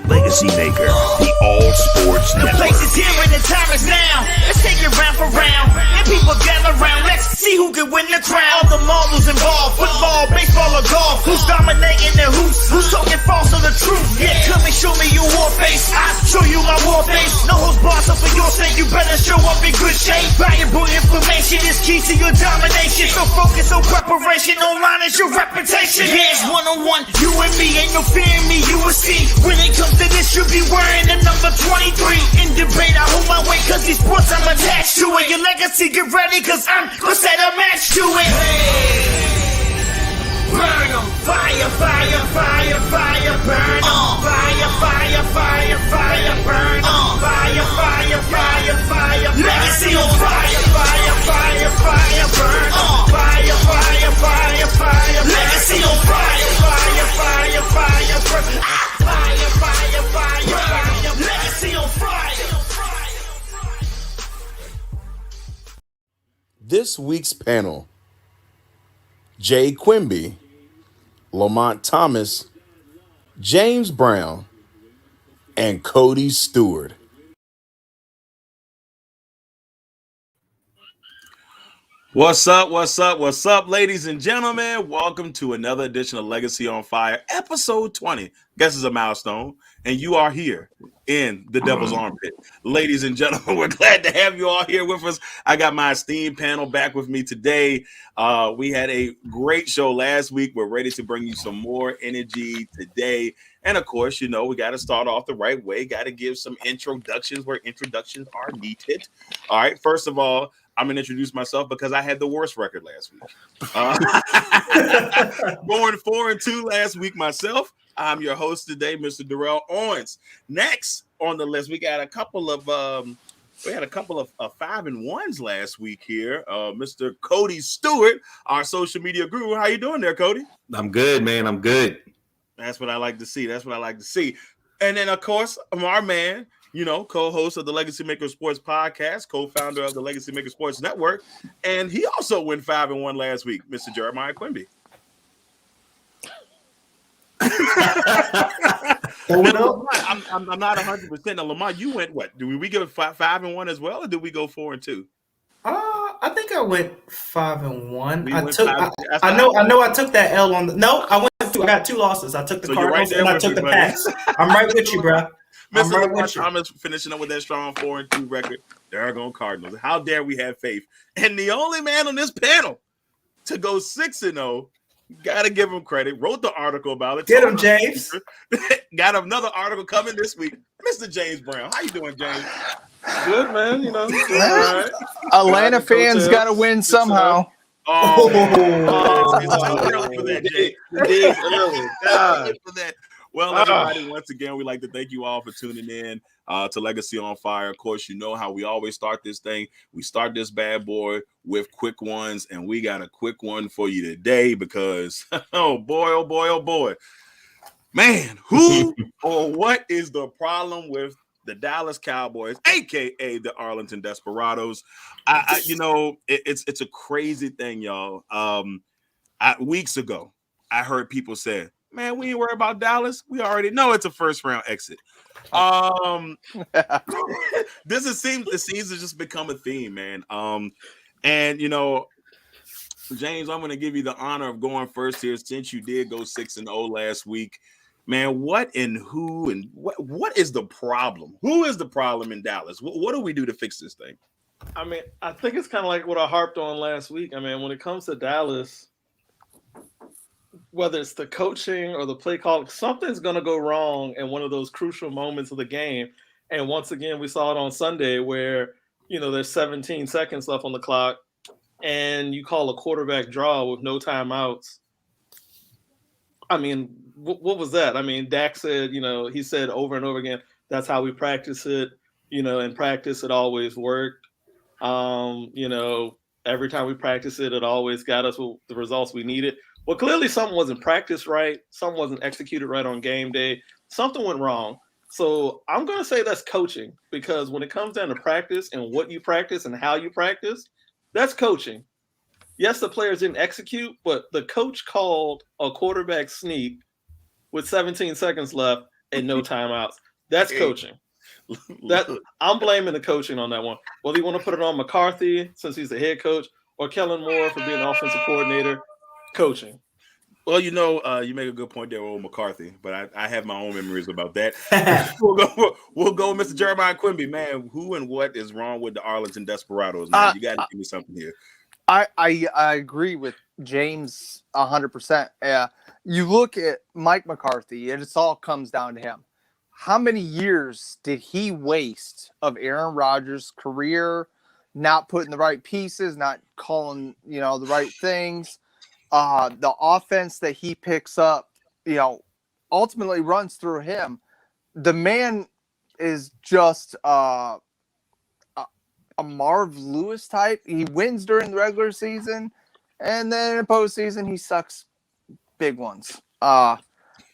Legacy Maker, the All Sports Network. The place is here and the time is now. Let's take it round for round. And people gather round. Let's see who can win the crown. All the marbles involved. Football, baseball, or golf. Who's dominating the hoops? Who's talking false or the truth? Yeah, come and show me your war face. I'll show you my war face. No holds barred, so for your sake, you better show up in good shape. Valuable information is key to your domination. So focus on preparation. Online is your reputation. Yeah, it's one-on-one. You and me, ain't no fear in me. You will see. When it comes to this, you be wearing the number 23. In debate, I hold my weight cause these sports I'm attached to it. Your legacy, get ready cause I'm gonna set a match to it. Hey. Burn 'em. Fire, fire, fire, fire, burn 'em. Fire, fire, fire, fire, burn 'em. Fire, fire, fire, fire, legacy on fire, fire, fire, fire, burn 'em. Fire, fire, fire, fire, legacy on fire, fire, fire, fire, burn 'em. Fire, fire, fire, fire, legacy on fire. This week's panel: Jay Quimby, Lamont Thomas, James Brown, and Cody Stewart. What's up, ladies and gentlemen? Welcome to another edition of Legacy on Fire, episode 20. Guess it's a milestone, and you are here in the Devil's Armpit. Ladies and gentlemen, we're glad to have you all here with us. I got my esteemed panel back with me today. We had a great show last week. We're ready to bring you some more energy today. And of course, you know, we got to start off the right way. Got to give some introductions where introductions are needed. All right, first of all, I'm going to introduce myself because I had the worst record last week. Going 4-2 last week myself. I'm your host today, Mr. Darrell Owens. Next on the list, we got a couple of 5-1s last week here. Mr. Cody Stewart, our social media guru. How you doing there, Cody? I'm good, man. I'm good. That's what I like to see. And then, of course, our man, you know, co-host of the Legacy Maker Sports Podcast, co-founder of the Legacy Maker Sports Network, and he also went 5-1 last week, Mr. Jeremiah Quimby. I'm not 100%. Now, Lamont, you went what? Do we go 5-1 as well, or did we go 4-2? I think I went 5-1. I know I took that L on the. No, I got 2 losses. I took the Cardinals and I took the Pats. I'm right with you, bro. Mr. Thomas finishing up with that strong 4-2 record. There go Cardinals. How dare we have faith? And the only man on this panel to go 6-0, gotta give him credit. Wrote the article about it. Get him, James. Got another article coming this week. Mr. James Brown. How you doing, James? Good, man. You know, all right. Atlanta fans got to win somehow. Oh, it's too early for that, Jay. Well, everybody, once again, we'd like to thank you all for tuning in to Legacy on Fire. Of course, you know how we always start this thing. We start this bad boy with quick ones, and we got a quick one for you today because, oh boy. Man, who or what is the problem with the Dallas Cowboys, a.k.a. the Arlington Desperados? It's a crazy thing, y'all. Weeks ago, I heard people say, man, we ain't worried about Dallas. We already know it's a first-round exit. It seems to just become a theme, man. And, you know, James, I'm going to give you the honor of going first here since you did go 6-0 last week. Man, what and who and what is the problem? Who is the problem in Dallas? What do we do to fix this thing? I mean, I think it's kind of like what I harped on last week. I mean, when it comes to Dallas, whether it's the coaching or the play calling, something's going to go wrong in one of those crucial moments of the game. And once again, we saw it on Sunday where, you know, there's 17 seconds left on the clock and you call a quarterback draw with no timeouts. I mean, what was that? I mean, Dak said, you know, he said over and over again, that's how we practice it. You know, in practice, it always worked. You know, every time we practice it, it always got us the results we needed. Well, clearly something wasn't practiced right. Something wasn't executed right on game day. Something went wrong. So I'm going to say that's coaching, because when it comes down to practice and what you practice and how you practice, that's coaching. Yes, the players didn't execute, but the coach called a quarterback sneak with 17 seconds left, and no timeouts. That's coaching. I'm blaming the coaching on that one. Whether you want to put it on McCarthy since he's the head coach or Kellen Moore for being the offensive coordinator, coaching. Well, you make a good point there, old McCarthy, but I have my own memories about that. We'll go, Mr. Jeremiah Quimby, man. Who and what is wrong with the Arlington Desperados, man? You got to give me something here. I agree with James 100%. You look at Mike McCarthy, and it all comes down to him. How many years did he waste of Aaron Rodgers' career, not putting the right pieces, not calling, the right things? The offense that he picks up, ultimately runs through him. The man is just a Marv Lewis type. He wins during the regular season, and then in the postseason, he sucks big ones.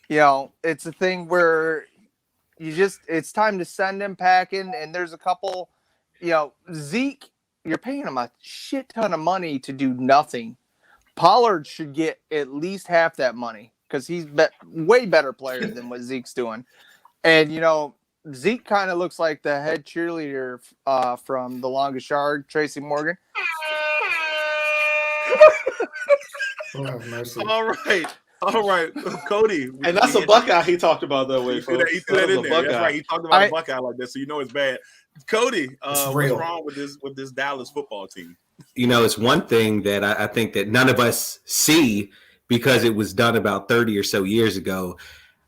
It's a thing where it's time to send him packing, and there's a couple, Zeke, you're paying him a shit ton of money to do nothing. Pollard should get at least half that money because he's way better player than what Zeke's doing. And, Zeke kind of looks like the head cheerleader from The Longest Yard, Tracy Morgan. All right, Cody. And that's a Buckeye he talked about that way. He threw that in there. That's right. He talked about a Buckeye like this, so it's bad. Cody, what's wrong with this Dallas football team? It's one thing that I think that none of us see because it was done about 30 or so years ago.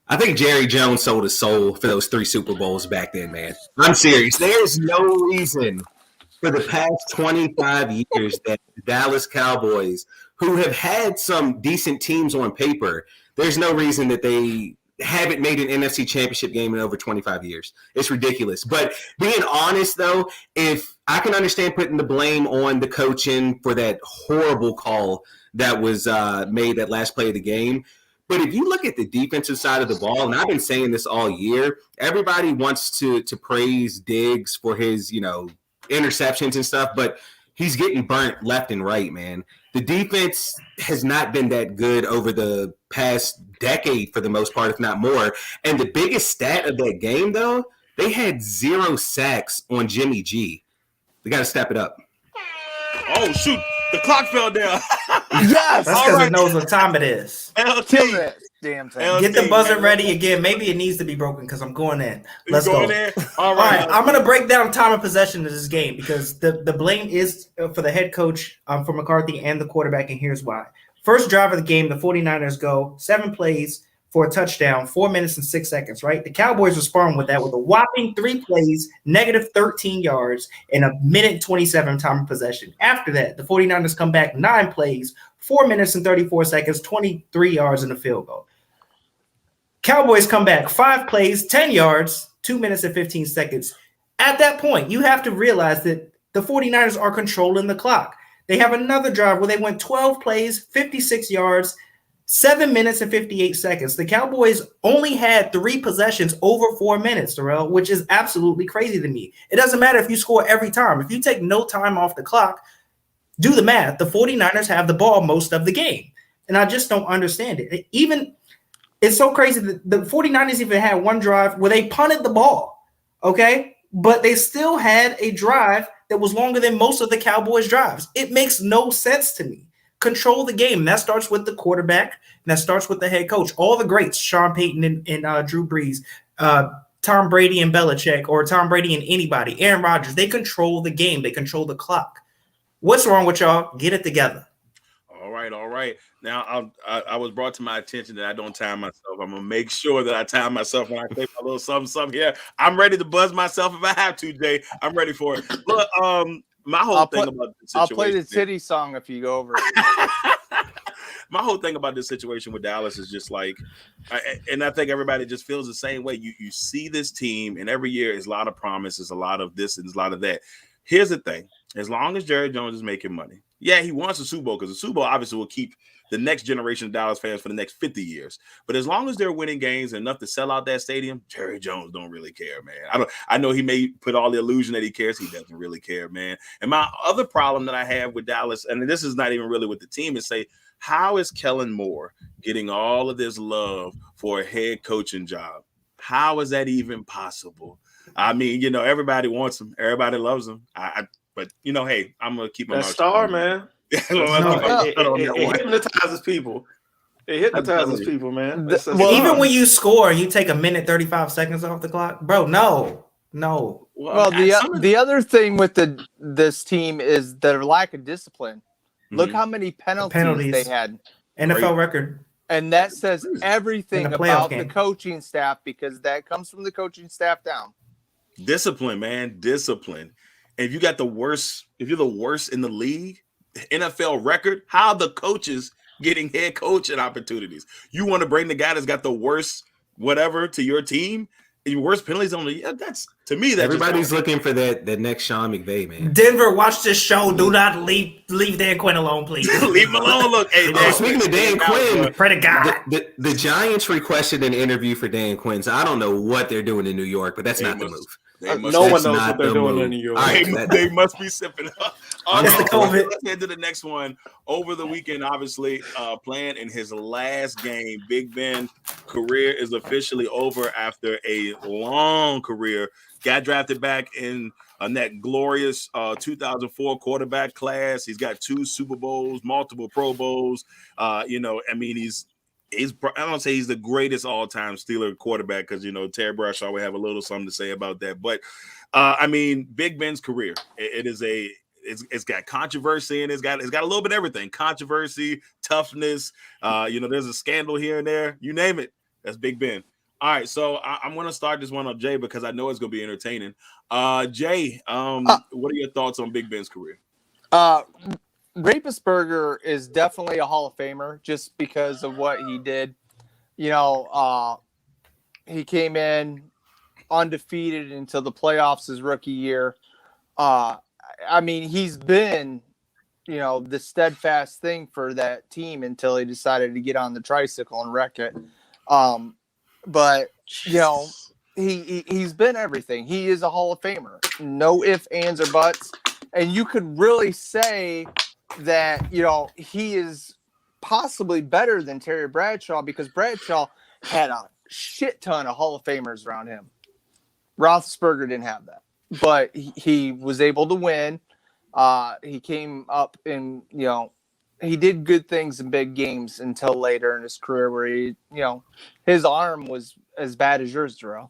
I think Jerry Jones sold his soul for those 3 Super Bowls back then, man. I'm serious. There's no reason for the past 25 years that the Dallas Cowboys, who have had some decent teams on paper, there's no reason that they haven't made an NFC championship game in over 25 years. It's ridiculous. But being honest, though, if I can understand putting the blame on the coaching for that horrible call that was made that last play of the game. But if you look at the defensive side of the ball, and I've been saying this all year, everybody wants to praise Diggs for his, interceptions and stuff, but he's getting burnt left and right, man. The defense has not been that good over the past decade for the most part, if not more. And the biggest stat of that game, though, they had 0 sacks on Jimmy G. They got to step it up. Oh, shoot. The clock fell down. Yes. That's because it knows what time it is. LT. Damn thing. Get the buzzer ready again. Maybe it needs to be broken because I'm going in. Let's go. All right. I'm going to break down time of possession of this game because the blame is for the head coach, for McCarthy and the quarterback, and here's why. First drive of the game, the 49ers go 7 plays for a touchdown, 4 minutes and 6 seconds, right? The Cowboys respond with that with a whopping 3 plays, negative 13 yards, and a minute and 27 time of possession. After that, the 49ers come back 9 plays, 4 minutes and 34 seconds, 23 yards in the field goal. Cowboys come back 5 plays, 10 yards, 2 minutes and 15 seconds. At that point, you have to realize that the 49ers are controlling the clock. They have another drive where they went 12 plays, 56 yards, 7 minutes and 58 seconds. The Cowboys only had 3 possessions over 4 minutes, Darrell, which is absolutely crazy to me. It doesn't matter if you score every time. If you take no time off the clock, do the math. The 49ers have the ball most of the game. And I just don't understand it. It's so crazy that the 49ers even had one drive where they punted the ball, okay? But they still had a drive that was longer than most of the Cowboys' drives. It makes no sense to me. Control the game. And that starts with the quarterback, and that starts with the head coach. All the greats, Sean Payton and Drew Brees, Tom Brady and Belichick, or Tom Brady and anybody, Aaron Rodgers, they control the game. They control the clock. What's wrong with y'all? Get it together. All right. Now, I was brought to my attention that I don't time myself. I'm going to make sure that I time myself when I say my little something here. I'm ready to buzz myself if I have to, Jay. I'm ready for it. Look, my whole thing about the situation. I'll play the Titty song if you go over it. My whole thing about this situation with Dallas is just like, and I think everybody just feels the same way. You see this team, and every year is a lot of promises, a lot of this and a lot of that. Here's the thing. As long as Jerry Jones is making money, yeah, he wants a Super Bowl because the Super Bowl obviously will keep the next generation of Dallas fans for the next 50 years. But as long as they're winning games enough to sell out that stadium, Jerry Jones don't really care, man. I know he may put all the illusion that he cares. He doesn't really care, man. And my other problem that I have with Dallas, and this is not even really with the team, is say, how is Kellen Moore getting all of this love for a head coaching job? How is that even possible? I mean, everybody wants him. Everybody loves him. But hey, I'm going to keep my mouth star, man. It hypnotizes people. It hypnotizes people, man. Even when you score, you take 1:35 off the clock, bro. No. Well, the other thing with this team is their lack of discipline. Mm-hmm. Look how many penalties they had. NFL record. And that says everything about the coaching staff, because that comes from the coaching staff down. Discipline, man. Discipline. And if you got the worst, if you're the worst in the league, NFL record, how are the coaches getting head coaching opportunities? You want to bring the guy that's got the worst whatever to your team? Your worst penalties on that's to me. That everybody's looking for that next Sean McVay, man. Denver, watch this show. Do not leave Dan Quinn alone, please. Leave him alone. Look, speaking of Dan Quinn, pray to God. The Giants requested an interview for Dan Quinn. So I don't know what they're doing in New York, but that's not the move. No one knows what they're doing in New York. Right, they must be sipping up. It's the COVID. Let's get to the next one. Over the weekend, obviously, playing in his last game, Big Ben career is officially over after a long career. Got drafted back in that glorious 2004 quarterback class. He's got 2 Super Bowls, multiple Pro Bowls. I mean, I don't say he's the greatest all-time Steeler quarterback because Terry Bradshaw would have a little something to say about that. But I mean, Big Ben's career, it's got controversy and it's got a little bit of everything: controversy, toughness. There's a scandal here and there. You name it, that's Big Ben. All right, so I'm going to start this one on Jay because I know it's going to be entertaining. Jay, what are your thoughts on Big Ben's career? Rapisberger is definitely a Hall of Famer just because of what he did. He came in undefeated until the playoffs his rookie year. I mean, he's been, the steadfast thing for that team until he decided to get on the tricycle and wreck it. But he's been everything. He is a Hall of Famer. No ifs, ands, or buts. And you could really say that, he is possibly better than Terry Bradshaw because Bradshaw had a shit ton of Hall of Famers around him. Roethlisberger didn't have that, but he was able to win. He came up and, he did good things in big games until later in his career where he, his arm was as bad as yours, Darrell.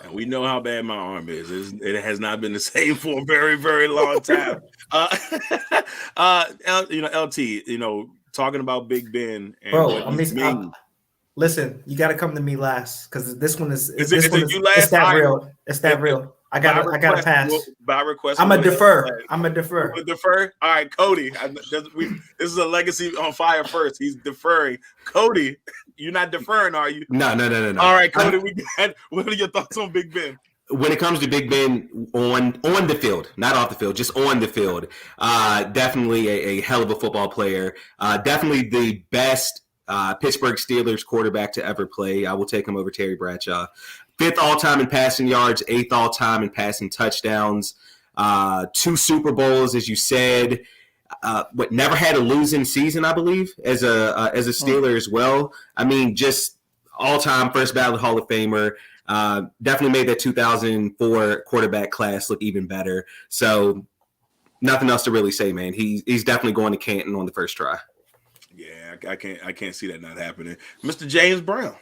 And we know how bad my arm is. It has not been the same for a very, very long time. LT, talking about Big Ben. And bro, listen, you got to come to me last because this one is. It's that real. It's that real. I got to pass. By request, I'm a defer. Defer. All right, Cody. This is a legacy on fire first. He's deferring. Cody, you're not deferring, are you? No. All right, Cody. What are your thoughts on Big Ben? When it comes to Big Ben on the field, not off the field, just on the field, definitely a hell of a football player. Definitely the best Pittsburgh Steelers quarterback to ever play. I will take him over Terry Bradshaw. 5th all-time in passing yards, 8th all-time in passing touchdowns, 2 Super Bowls, as you said. Never had a losing season, I believe, as a Steeler as well. I mean, just all-time first ballot Hall of Famer. Definitely made that 2004 quarterback class look even better. So nothing else to really say, man. He's definitely going to Canton on the first try. Yeah, I can't see that not happening. Mr. James Brown.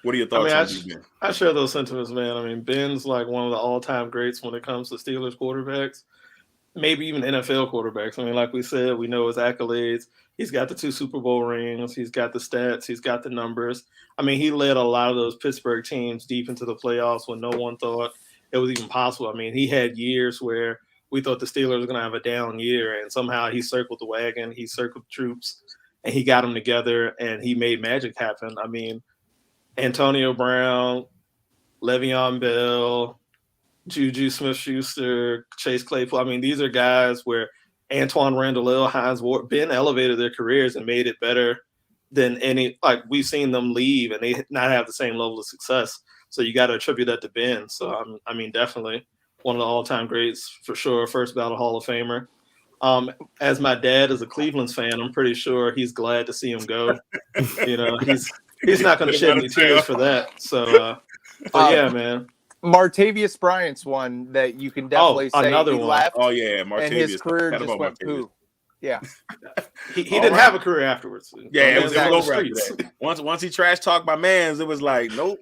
What are your thoughts on Ben? I share those sentiments, man. I mean, Ben's like one of the all-time greats when it comes to Steelers quarterbacks, maybe even NFL quarterbacks. I mean, like we said, we know his accolades. He's got the 2 Super Bowl rings. He's got the stats. He's got the numbers. I mean, he led a lot of those Pittsburgh teams deep into the playoffs when no one thought it was even possible. I mean, he had years where we thought the Steelers were going to have a down year, and somehow he circled the wagon. He circled the troops, and he got them together, and he made magic happen. I mean, Antonio Brown, Le'Veon Bell, Juju Smith-Schuster, Chase Claypool. I mean, these are guys where Antoine Randall, Hines Ward, Ben elevated their careers and made it better than any. Like, we've seen them leave and they not have the same level of success. So you got to attribute that to Ben. So, I mean, definitely one of the all-time greats for sure. First ballot Hall of Famer. As my dad is a Cleveland fan, I'm pretty sure he's glad to see him go. He's not going to shed any tears for that. So yeah, man. Martavius Bryant's one that you can definitely say another he one. left. Oh yeah, Martavius. And his career Forgot just about went Martavius. poo. Yeah. He didn't have a career afterwards. Yeah, it was on the over after streets. that. Once he trash talked my mans, it was like, nope.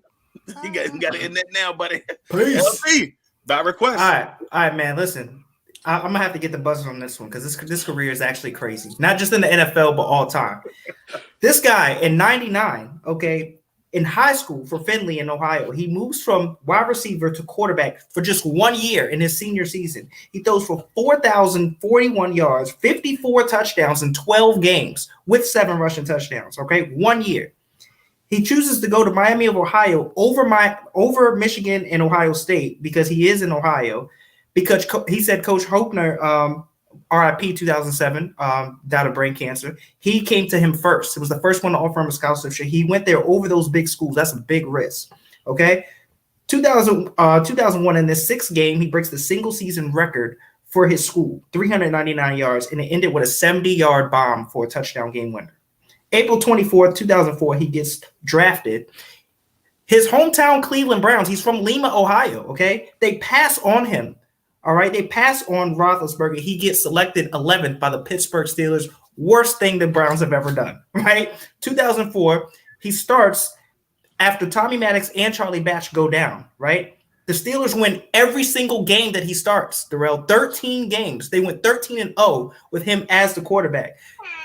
He got to end that now, buddy. Peace. LP, by request. All right, man. Listen, I'm gonna have to get the buzzer on this one because this career is actually crazy. Not just in the NFL, but all time. This guy in '99, okay, in high school for Findlay in Ohio, he moves from wide receiver to quarterback for just 1 year in his senior season. He throws for 4,041 yards, 54 touchdowns in 12 games with 7 rushing touchdowns. Okay, 1 year. He chooses to go to Miami of Ohio over Michigan and Ohio State because he is in Ohio. Because he said Coach Hoepner, RIP 2007, died of brain cancer. He came to him first. It was the first one to offer him a scholarship. He went there over those big schools. That's a big risk. Okay. 2001 in this 6th game, he breaks the single season record for his school, 399 yards, and it ended with a 70-yard bomb for a touchdown game winner. April 24th, 2004, he gets drafted. His hometown Cleveland Browns, he's from Lima, Ohio, okay? They pass on him, all right? They pass on Roethlisberger. He gets selected 11th by the Pittsburgh Steelers. Worst thing the Browns have ever done, right? 2004, he starts after Tommy Maddox and Charlie Batch go down, right? The Steelers win every single game that he starts, Darrell. 13 games. They went 13-0 with him as the quarterback.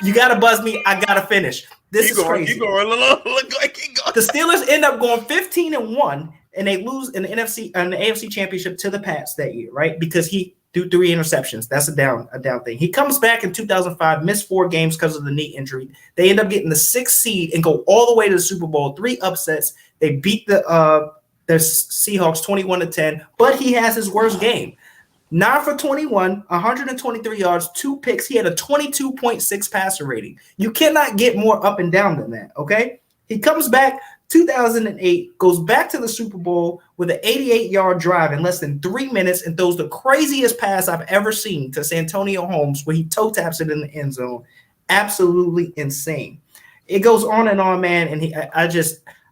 You got to buzz me. I got to finish. This is crazy. Keep going. Look like he going. The Steelers end up going 15-1, and they lose in the AFC Championship to the Pats that year, right? Because he threw 3 interceptions. That's a down thing. He comes back in 2005, missed 4 games because of the knee injury. They end up getting the 6th seed and go all the way to the Super Bowl. 3 upsets. They beat the Seahawks 21-10, but he has his worst game. 9 for 21, 123 yards, 2 picks. He had a 22.6 passer rating. You cannot get more up and down than that, okay? He comes back 2008, goes back to the Super Bowl with an 88-yard drive in less than 3 minutes and throws the craziest pass I've ever seen to Santonio Holmes where he toe taps it in the end zone. Absolutely insane. It goes on and on, man, and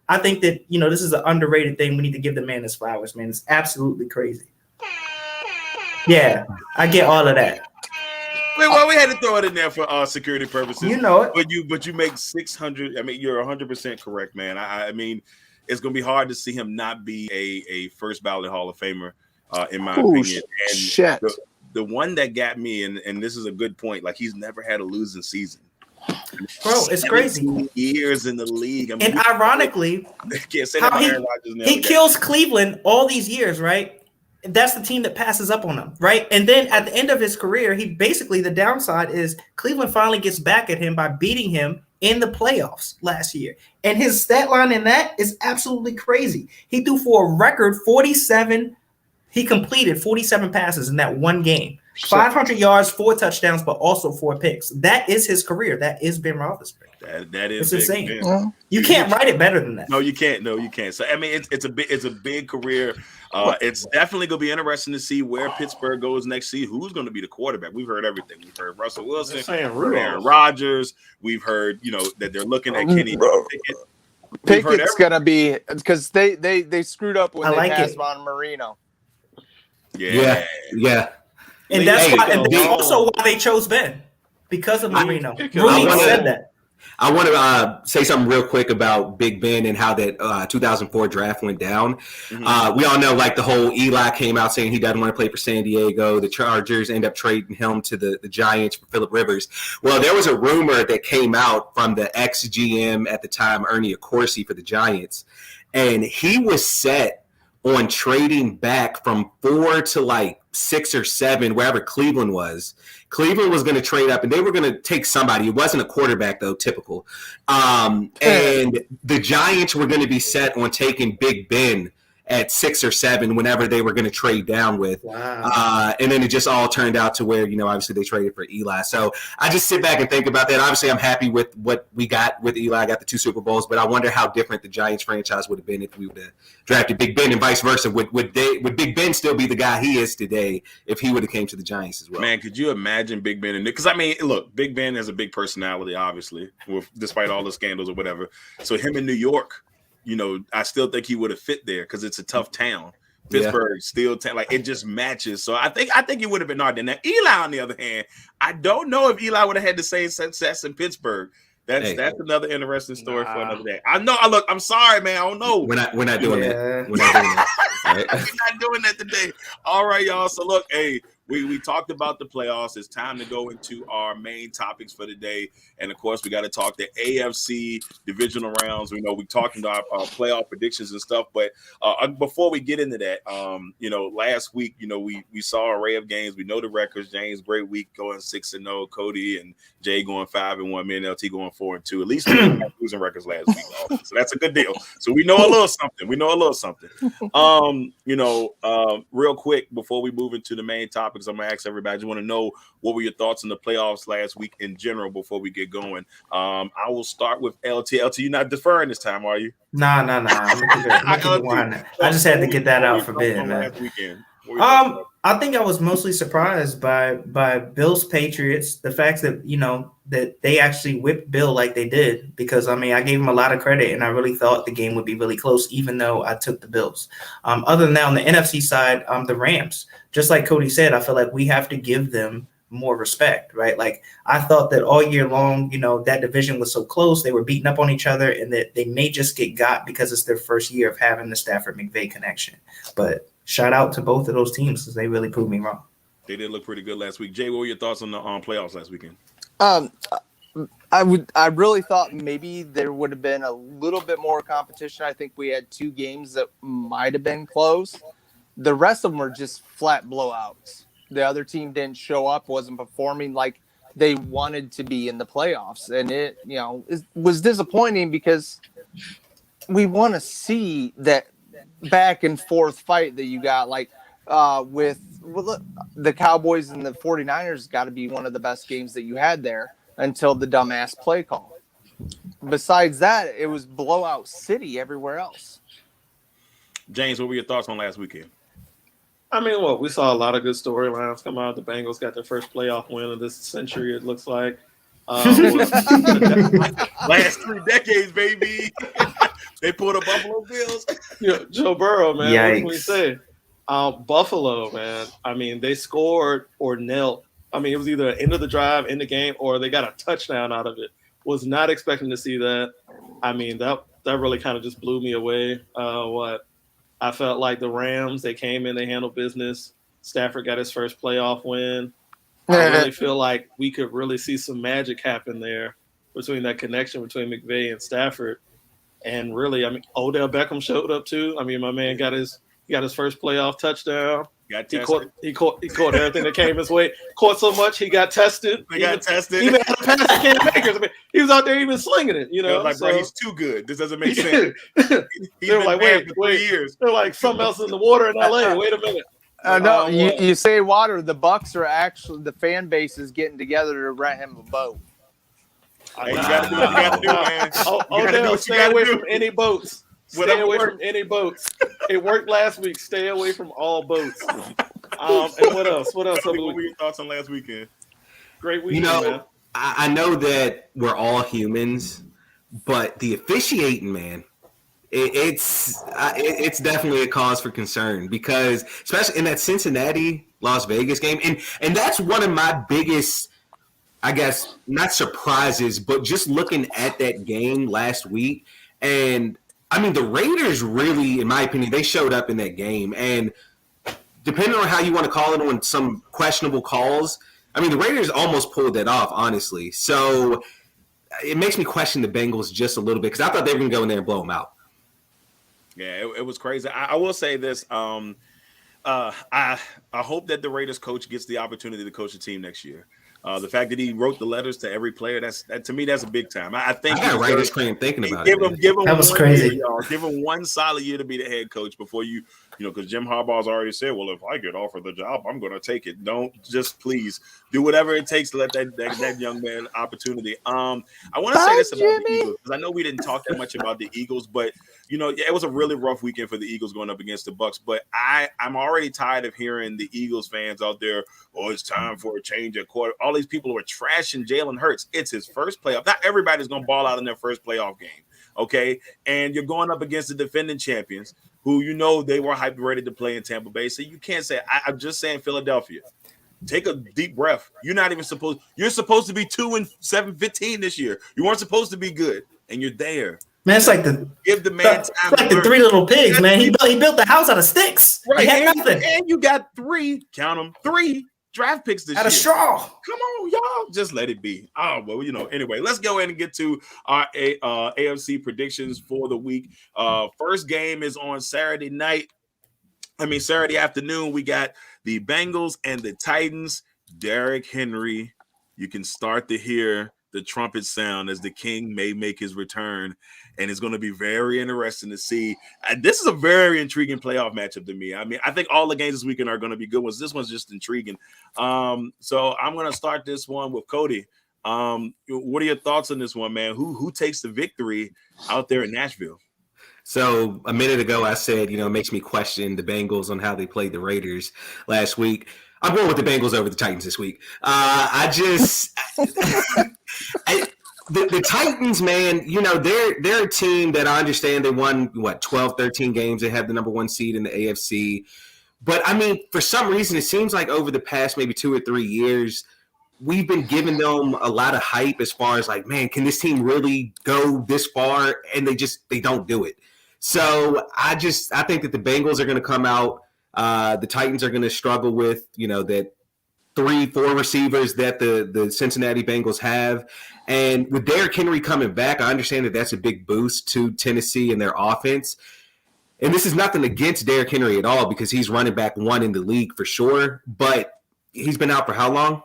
I think that, this is an underrated thing. We need to give the man his flowers, man. It's absolutely crazy. Yeah, I get all of that. Well, we had to throw it in there for security purposes. You know it. But you make 600. I mean, you're 100% correct, man. I mean, it's going to be hard to see him not be a first ballot Hall of Famer, in my opinion. And shit. The one that got me, and this is a good point, like he's never had a losing season. Bro, it's crazy. Years in the league. I mean, and ironically, can't say that about Aaron Rodgers now. He kills Cleveland all these years, right? That's the team that passes up on him, right? And then at the end of his career, the downside is Cleveland finally gets back at him by beating him in the playoffs last year. And his stat line in that is absolutely crazy. He threw for a record 47. He completed 47 passes in that one game. 500 yards, 4 touchdowns, but also 4 picks. That is his career. That is Ben Roethlisberger. That is it's insane. You can't write it better than that. No, you can't. So I mean, it's a big career. It's definitely going to be interesting to see where Pittsburgh goes next. See who's going to be the quarterback. We've heard everything. We've heard Russell Wilson, Aaron Rodgers. We've heard that they're looking at Kenny Pickett. Pickett's going to be because they screwed up when they passed on Marino. Yeah. And that's also why they chose Ben, because of Marino. Rooney said that. I want to say something real quick about Big Ben and how that 2004 draft went down. Mm-hmm. We all know, like, the whole Eli came out saying he doesn't want to play for San Diego. The Chargers end up trading him to the Giants for Phillip Rivers. Well, there was a rumor that came out from the ex-GM at the time, Ernie Accorsi, for the Giants, and he was set on trading back from 4 to like 6 or 7, wherever Cleveland was. Cleveland was going to trade up, and they were going to take somebody. It wasn't a quarterback, though, typical. And the Giants were going to be set on taking Big Ben at 6 or 7 whenever they were going to trade down with. Wow. And then it just all turned out to where, obviously they traded for Eli. So I just sit back and think about that. Obviously, I'm happy with what we got with Eli. I got the 2 Super Bowls, but I wonder how different the Giants franchise would have been if we would have drafted Big Ben, and vice versa. Would Big Ben still be the guy he is today if he would have came to the Giants as well? Man, could you imagine Big Ben? Because, I mean, look, Big Ben has a big personality, obviously, despite all the scandals or whatever. So him in New York, I still think he would have fit there because it's a tough town. Pittsburgh still like it just matches. So I think he would have been hard. Now Eli, on the other hand, I don't know if Eli would have had the same success in Pittsburgh. That's another interesting story for another day. I know. I'm sorry, man. I don't know. We're not doing that. We're not doing that. Right? We're not doing that today. All right, y'all. So look, hey, we talked about the playoffs. It's time to go into our main topics for the day. And of course, we got to talk the AFC divisional rounds. We talked about our playoff predictions and stuff. But before we get into that, last week, we saw an array of games. We know the records. James, great week, going 6-0. Cody and Jay going 5-1. Me and LT going 4-2. At least we didn't have losing records last week. So that's a good deal. So we know a little something. Real quick before we move into the main topics, I'm gonna ask everybody. I just want to know what were your thoughts on the playoffs last week in general before we get going. I will start with LT. LT, you're not deferring this time, are you? Nah. I just had to get that out for Ben, man. I think I was mostly surprised by Bills Patriots. The fact that that they actually whipped Bill like they did, because I gave him a lot of credit and I really thought the game would be really close, even though I took the Bills. Other than that, on the NFC side, the Rams, just like Cody said, I feel like we have to give them more respect, right? Like I thought that all year long, that division was so close, they were beating up on each other, and that they may just get got because it's their first year of having the Stafford McVay connection. But shout out to both of those teams because they really proved me wrong. They did look pretty good last week. Jay, what were your thoughts on the playoffs last weekend? I really thought maybe there would have been a little bit more competition. I think we had 2 games that might have been close. The rest of them were just flat blowouts. The other team didn't show up, wasn't performing like they wanted to be in the playoffs. And it, was disappointing because we want to see that back and forth fight that you got, like with the Cowboys and the 49ers got to be one of the best games that you had there until the dumbass play call. Besides that, it was blowout city everywhere else. James, what were your thoughts on last weekend? We saw a lot of good storylines come out. The Bengals got their first playoff win of this century, it looks like. Last 3 decades, baby. They pulled the Buffalo Bills. Joe Burrow, man. Yikes. What can we say? Buffalo, man. They scored or knelt. It was either end of the drive, in the game, or they got a touchdown out of it. Was not expecting to see that. That really kind of just blew me away. I felt like the Rams, they came in, they handled business. Stafford got his first playoff win. I really feel like we could really see some magic happen there between that connection between McVay and Stafford. And really, Odell Beckham showed up too. My man got his first playoff touchdown. He caught everything that came his way. Caught so much he got tested. Even had a pass he can't make. He was out there even slinging it. Bro, he's too good. This doesn't make sense. They're like, wait, 3 years. They're like something else in the water in LA. Wait a minute. No, you say water. The Bucks are actually, the fan base is getting together to rent him a boat. Hey, you got to do what you got to do, man. Odell, stay away from any boats. Stay away from any boats. It worked last week. Stay away from all boats. And what else? What were your thoughts on last weekend? Great weekend, man. I know that we're all humans, but the officiating, man, it's definitely a cause for concern, because especially in that Cincinnati Las Vegas game, and that's one of my biggest, I guess, not surprises, but just looking at that game last week. And the Raiders really, in my opinion, they showed up in that game. And depending on how you want to call it, on some questionable calls, the Raiders almost pulled that off, honestly. So it makes me question the Bengals just a little bit, because I thought they were going to go in there and blow them out. Yeah, it was crazy. I will say this. I hope that the Raiders coach gets the opportunity to coach the team next year. The fact that he wrote the letters to every player, that to me, that's a big time. I think I got Raiders playing thinking about it. Give him that was crazy. Give him one solid year to be the head coach before because Jim Harbaugh's already said, well, if I get offered the job, I'm going to take it. Don't just please do whatever it takes to let that young man opportunity. I want to say this about the Eagles, because I know we didn't talk that much about the Eagles, but it was a really rough weekend for the Eagles going up against the Bucs. But I'm already tired of hearing the Eagles fans out there, it's time for a change at quarter. All these people who are trashing Jalen Hurts. It's his first playoff. Not everybody's going to ball out in their first playoff game. okay? And you're going up against the defending champions who they were hyped ready to play in Tampa Bay. So you can't say, I'm just saying Philadelphia. Take a deep breath. You're supposed to be 2-7-15 this year. You weren't supposed to be good, and you're there. Man, it's like give the man time. It's like the Three Little Pigs, man. He built the house out of sticks. Right. He had nothing. And you got 3 draft picks this year. Out of straw. Come on, y'all. Just let it be. Oh, well, anyway, let's go ahead and get to our AFC predictions for the week. First game is on Saturday afternoon. We got the Bengals and the Titans. Derrick Henry, you can start to hear the trumpet sound as the king may make his return, and it's going to be very interesting to see. This is a very intriguing playoff matchup to me. I mean, I think all the games this weekend are going to be good ones. This one's just intriguing. So I'm going to start this one with Cody. What are your thoughts on this one, man? Who takes the victory out there in Nashville? So a minute ago, I said, it makes me question the Bengals on how they played the Raiders last week. I'm going with the Bengals over the Titans this week. The Titans, man, they're a team that I understand they won, 12, 13 games. They have the number 1 seed in the AFC. But, I mean, for some reason, it seems like over the past maybe 2 or 3 years, we've been giving them a lot of hype as far as like, man, can this team really go this far? And they don't do it. So I think that the Bengals are going to come out. The Titans are going to struggle with, that 3-4 receivers that the Cincinnati Bengals have. And with Derrick Henry coming back, I understand that that's a big boost to Tennessee and their offense. And this is nothing against Derrick Henry at all because he's running back 1 in the league for sure. But he's been out for how long?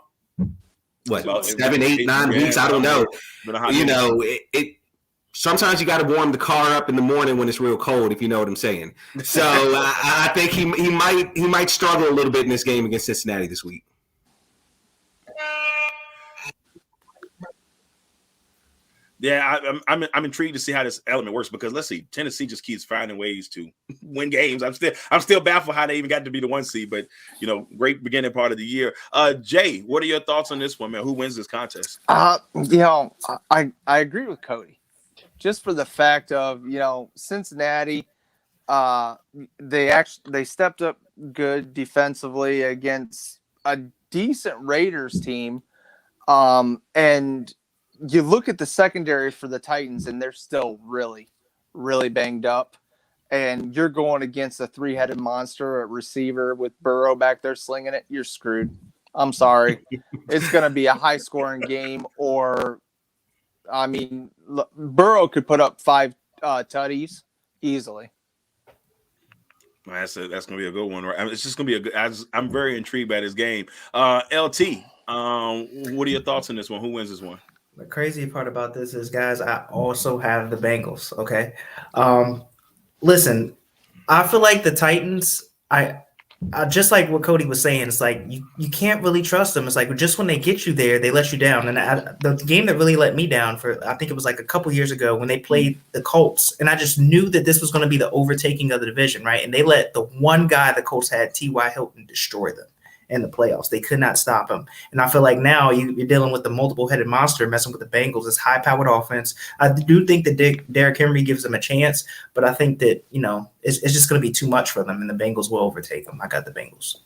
What, 7, 8, 9 weeks? I don't know. Sometimes you got to warm the car up in the morning when it's real cold, if you know what I'm saying. So I think he might struggle a little bit in this game against Cincinnati this week. Yeah, I'm intrigued to see how this element works because let's see, Tennessee just keeps finding ways to win games. I'm still baffled how they even got to be the 1 seed, but great beginning part of the year. Jay, what are your thoughts on this one, man? Who wins this contest? I agree with Cody, just for the fact of Cincinnati, they stepped up good defensively against a decent Raiders team, and you look at the secondary for the Titans, and they're still really, really banged up. And you're going against a 3-headed monster at receiver with Burrow back there slinging it. You're screwed. I'm sorry. It's going to be a high-scoring game, or, Burrow could put up 5 tutties easily. That's going to be a good one. Right? It's just going to be I'm very intrigued by this game. LT, what are your thoughts on this one? Who wins this one? The crazy part about this is, guys, I also have the Bengals. Okay. Listen, I feel like the Titans, I just like what Cody was saying, it's like you can't really trust them. It's like just when they get you there, they let you down. And the game that really let me down I think it was like a couple years ago when they played the Colts, and I just knew that this was going to be the overtaking of the division, right? And they let the one guy the Colts had, T.Y. Hilton, destroy them in the playoffs. They could not stop him. And I feel like now you're dealing with the multiple-headed monster messing with the Bengals. It's high-powered offense. I do think that Derrick Henry gives them a chance, but I think that, it's just going to be too much for them, and the Bengals will overtake them. I got the Bengals.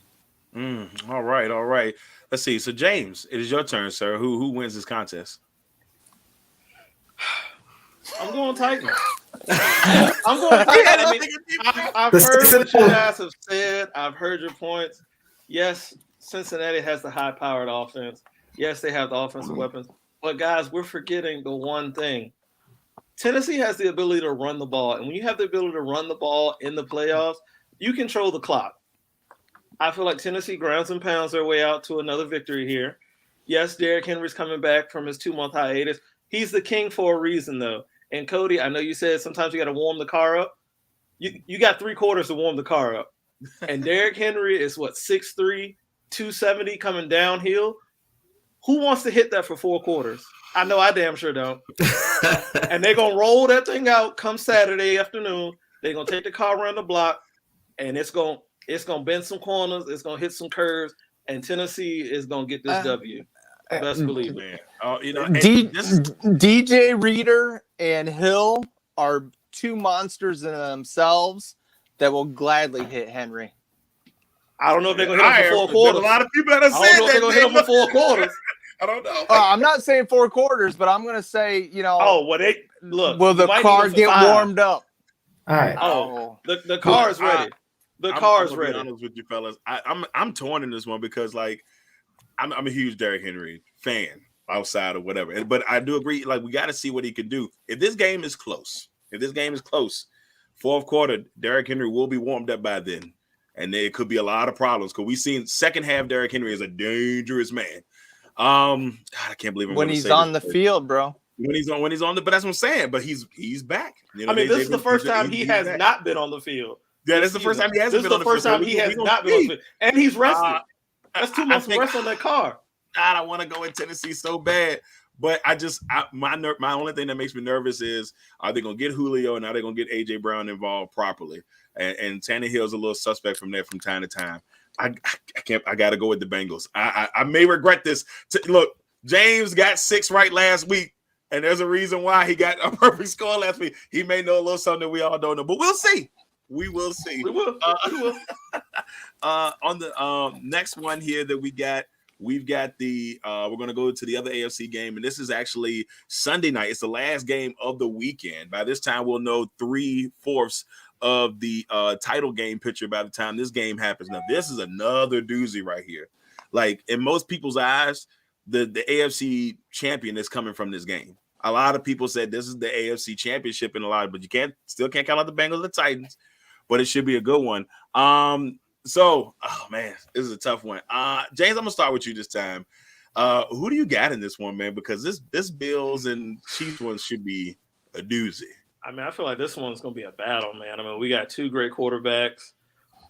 All right. Let's see. So, James, it is your turn, sir. Who wins this contest? I'm going Titans. I'm going Titans. I've heard what you guys have said. I've heard your points. Yes, Cincinnati has the high-powered offense. Yes, they have the offensive weapons. But, guys, we're forgetting the one thing. Tennessee has the ability to run the ball. And when you have the ability to run the ball in the playoffs, you control the clock. I feel like Tennessee grounds and pounds their way out to another victory here. Yes, Derrick Henry's coming back from his 2-month hiatus. He's the king for a reason, though. And, Cody, I know you said sometimes you got to warm the car up. You got 3 quarters to warm the car up. And Derrick Henry is 6'3", 270 coming downhill. Who wants to hit that for 4 quarters? I know I damn sure don't. And they're going to roll that thing out come Saturday afternoon. They're going to take the car around the block, and it's going to bend some corners. It's going to hit some curves, and Tennessee is going to get this W. Best believe, man. DJ Reader and Hill are two monsters in themselves that will gladly hit Henry. I don't know if they're going to hit him for 4 quarters. There's a lot of people that have said I don't know if they're going to hit him for 4 quarters. I don't know. I'm not saying 4 quarters, but I'm going to say, Oh, well, look. Will the car get warmed up? All right. Oh, the car is ready. The car is ready. I'm honest with you, fellas. I'm torn in this one because, like, I'm a huge Derrick Henry fan outside of whatever. But I do agree, like, we got to see what he can do. If this game is close, fourth quarter, Derrick Henry will be warmed up by then. And there could be a lot of problems because we've seen second half Derrick Henry is a dangerous man. God, I can't believe when he's on the field, bro. When he's on but that's what I'm saying. But he's back. You know, this is the first time he has not been on the field. Yeah, that's the first time he hasn't been on the field. This is the first time he has not been on the field. And he's rested. That's 2 months of rest on that car. God, I want to go in Tennessee so bad. But my only thing that makes me nervous is, are they going to get Julio and are they going to get A.J. Brown involved properly? And Tannehill's a little suspect from there from time to time. I got to go with the Bengals. I may regret this. Look, James got 6 right last week, and there's a reason why he got a perfect score last week. He may know a little something that we all don't know, but we'll see. We will see. We will. On the next one here that we've got the we're going to go to the other AFC game, and this is actually Sunday night. It's the last game of the weekend. By this time, we'll know 3/4 of the title game picture by the time this game happens. Now, this is another doozy right here. Like, in most people's eyes, the AFC champion is coming from this game. A lot of people said this is the AFC championship in a lot, but you still can't count out the Bengals, the Titans, but it should be a good one. So, oh man, this is a tough one. James, I'm gonna start with you this time. Who do you got in this one, man? Because this Bills and Chiefs one should be a doozy. I mean, I feel like this one's going to be a battle, man. I mean, we got 2 great quarterbacks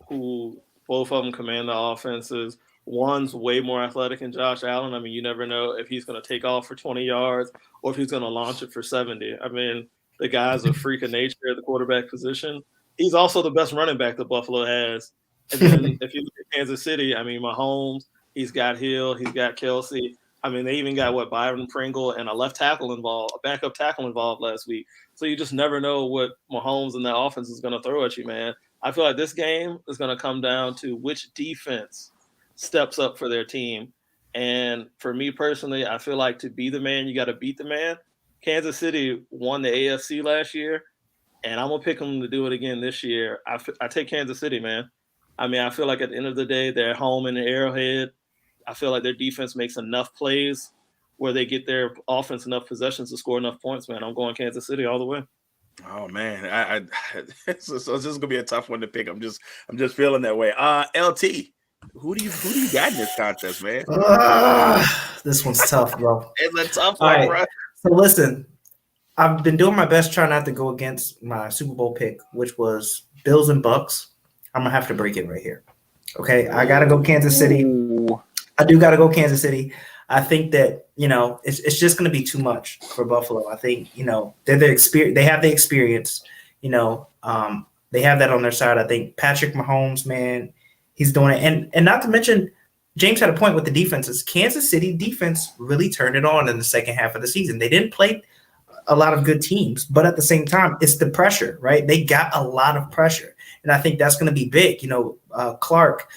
who both of them command the offenses. One's way more athletic than Josh Allen. I mean, you never know if he's going to take off for 20 yards or if he's going to launch it for 70. I mean, the guy's a freak of nature at the quarterback position. He's also the best running back that Buffalo has. And then if you look at Kansas City, I mean, Mahomes, he's got Hill, he's got Kelsey. I mean, they even got Byron Pringle and a backup tackle involved last week. So you just never know what Mahomes and that offense is going to throw at you, man. I feel like this game is going to come down to which defense steps up for their team. And for me personally, I feel like to be the man, you got to beat the man. Kansas City won the AFC last year, and I'm going to pick them to do it again this year. I take Kansas City, man. I mean, I feel like at the end of the day, they're home in the Arrowhead. I feel like their defense makes enough plays where they get their offense enough possessions to score enough points, man. I'm going Kansas City all the way. Oh man, so this is gonna be a tough one to pick. I'm just feeling that way. LT, who do you got in this contest, man? This one's tough, bro. It's a tough one, bro. So listen, I've been doing my best trying not to go against my Super Bowl pick, which was Bills and Bucks. I'm gonna have to break it right here. Okay, I gotta go Kansas City. I do gotta go Kansas City. I think that, it's just going to be too much for Buffalo. I think, they're the experience. They have the experience, they have that on their side. I think Patrick Mahomes, man, he's doing it. And not to mention, James had a point with the defenses. Kansas City defense really turned it on in the second half of the season. They didn't play a lot of good teams, but at the same time, it's the pressure, right? They got a lot of pressure. And I think that's going to be big. Frank Clark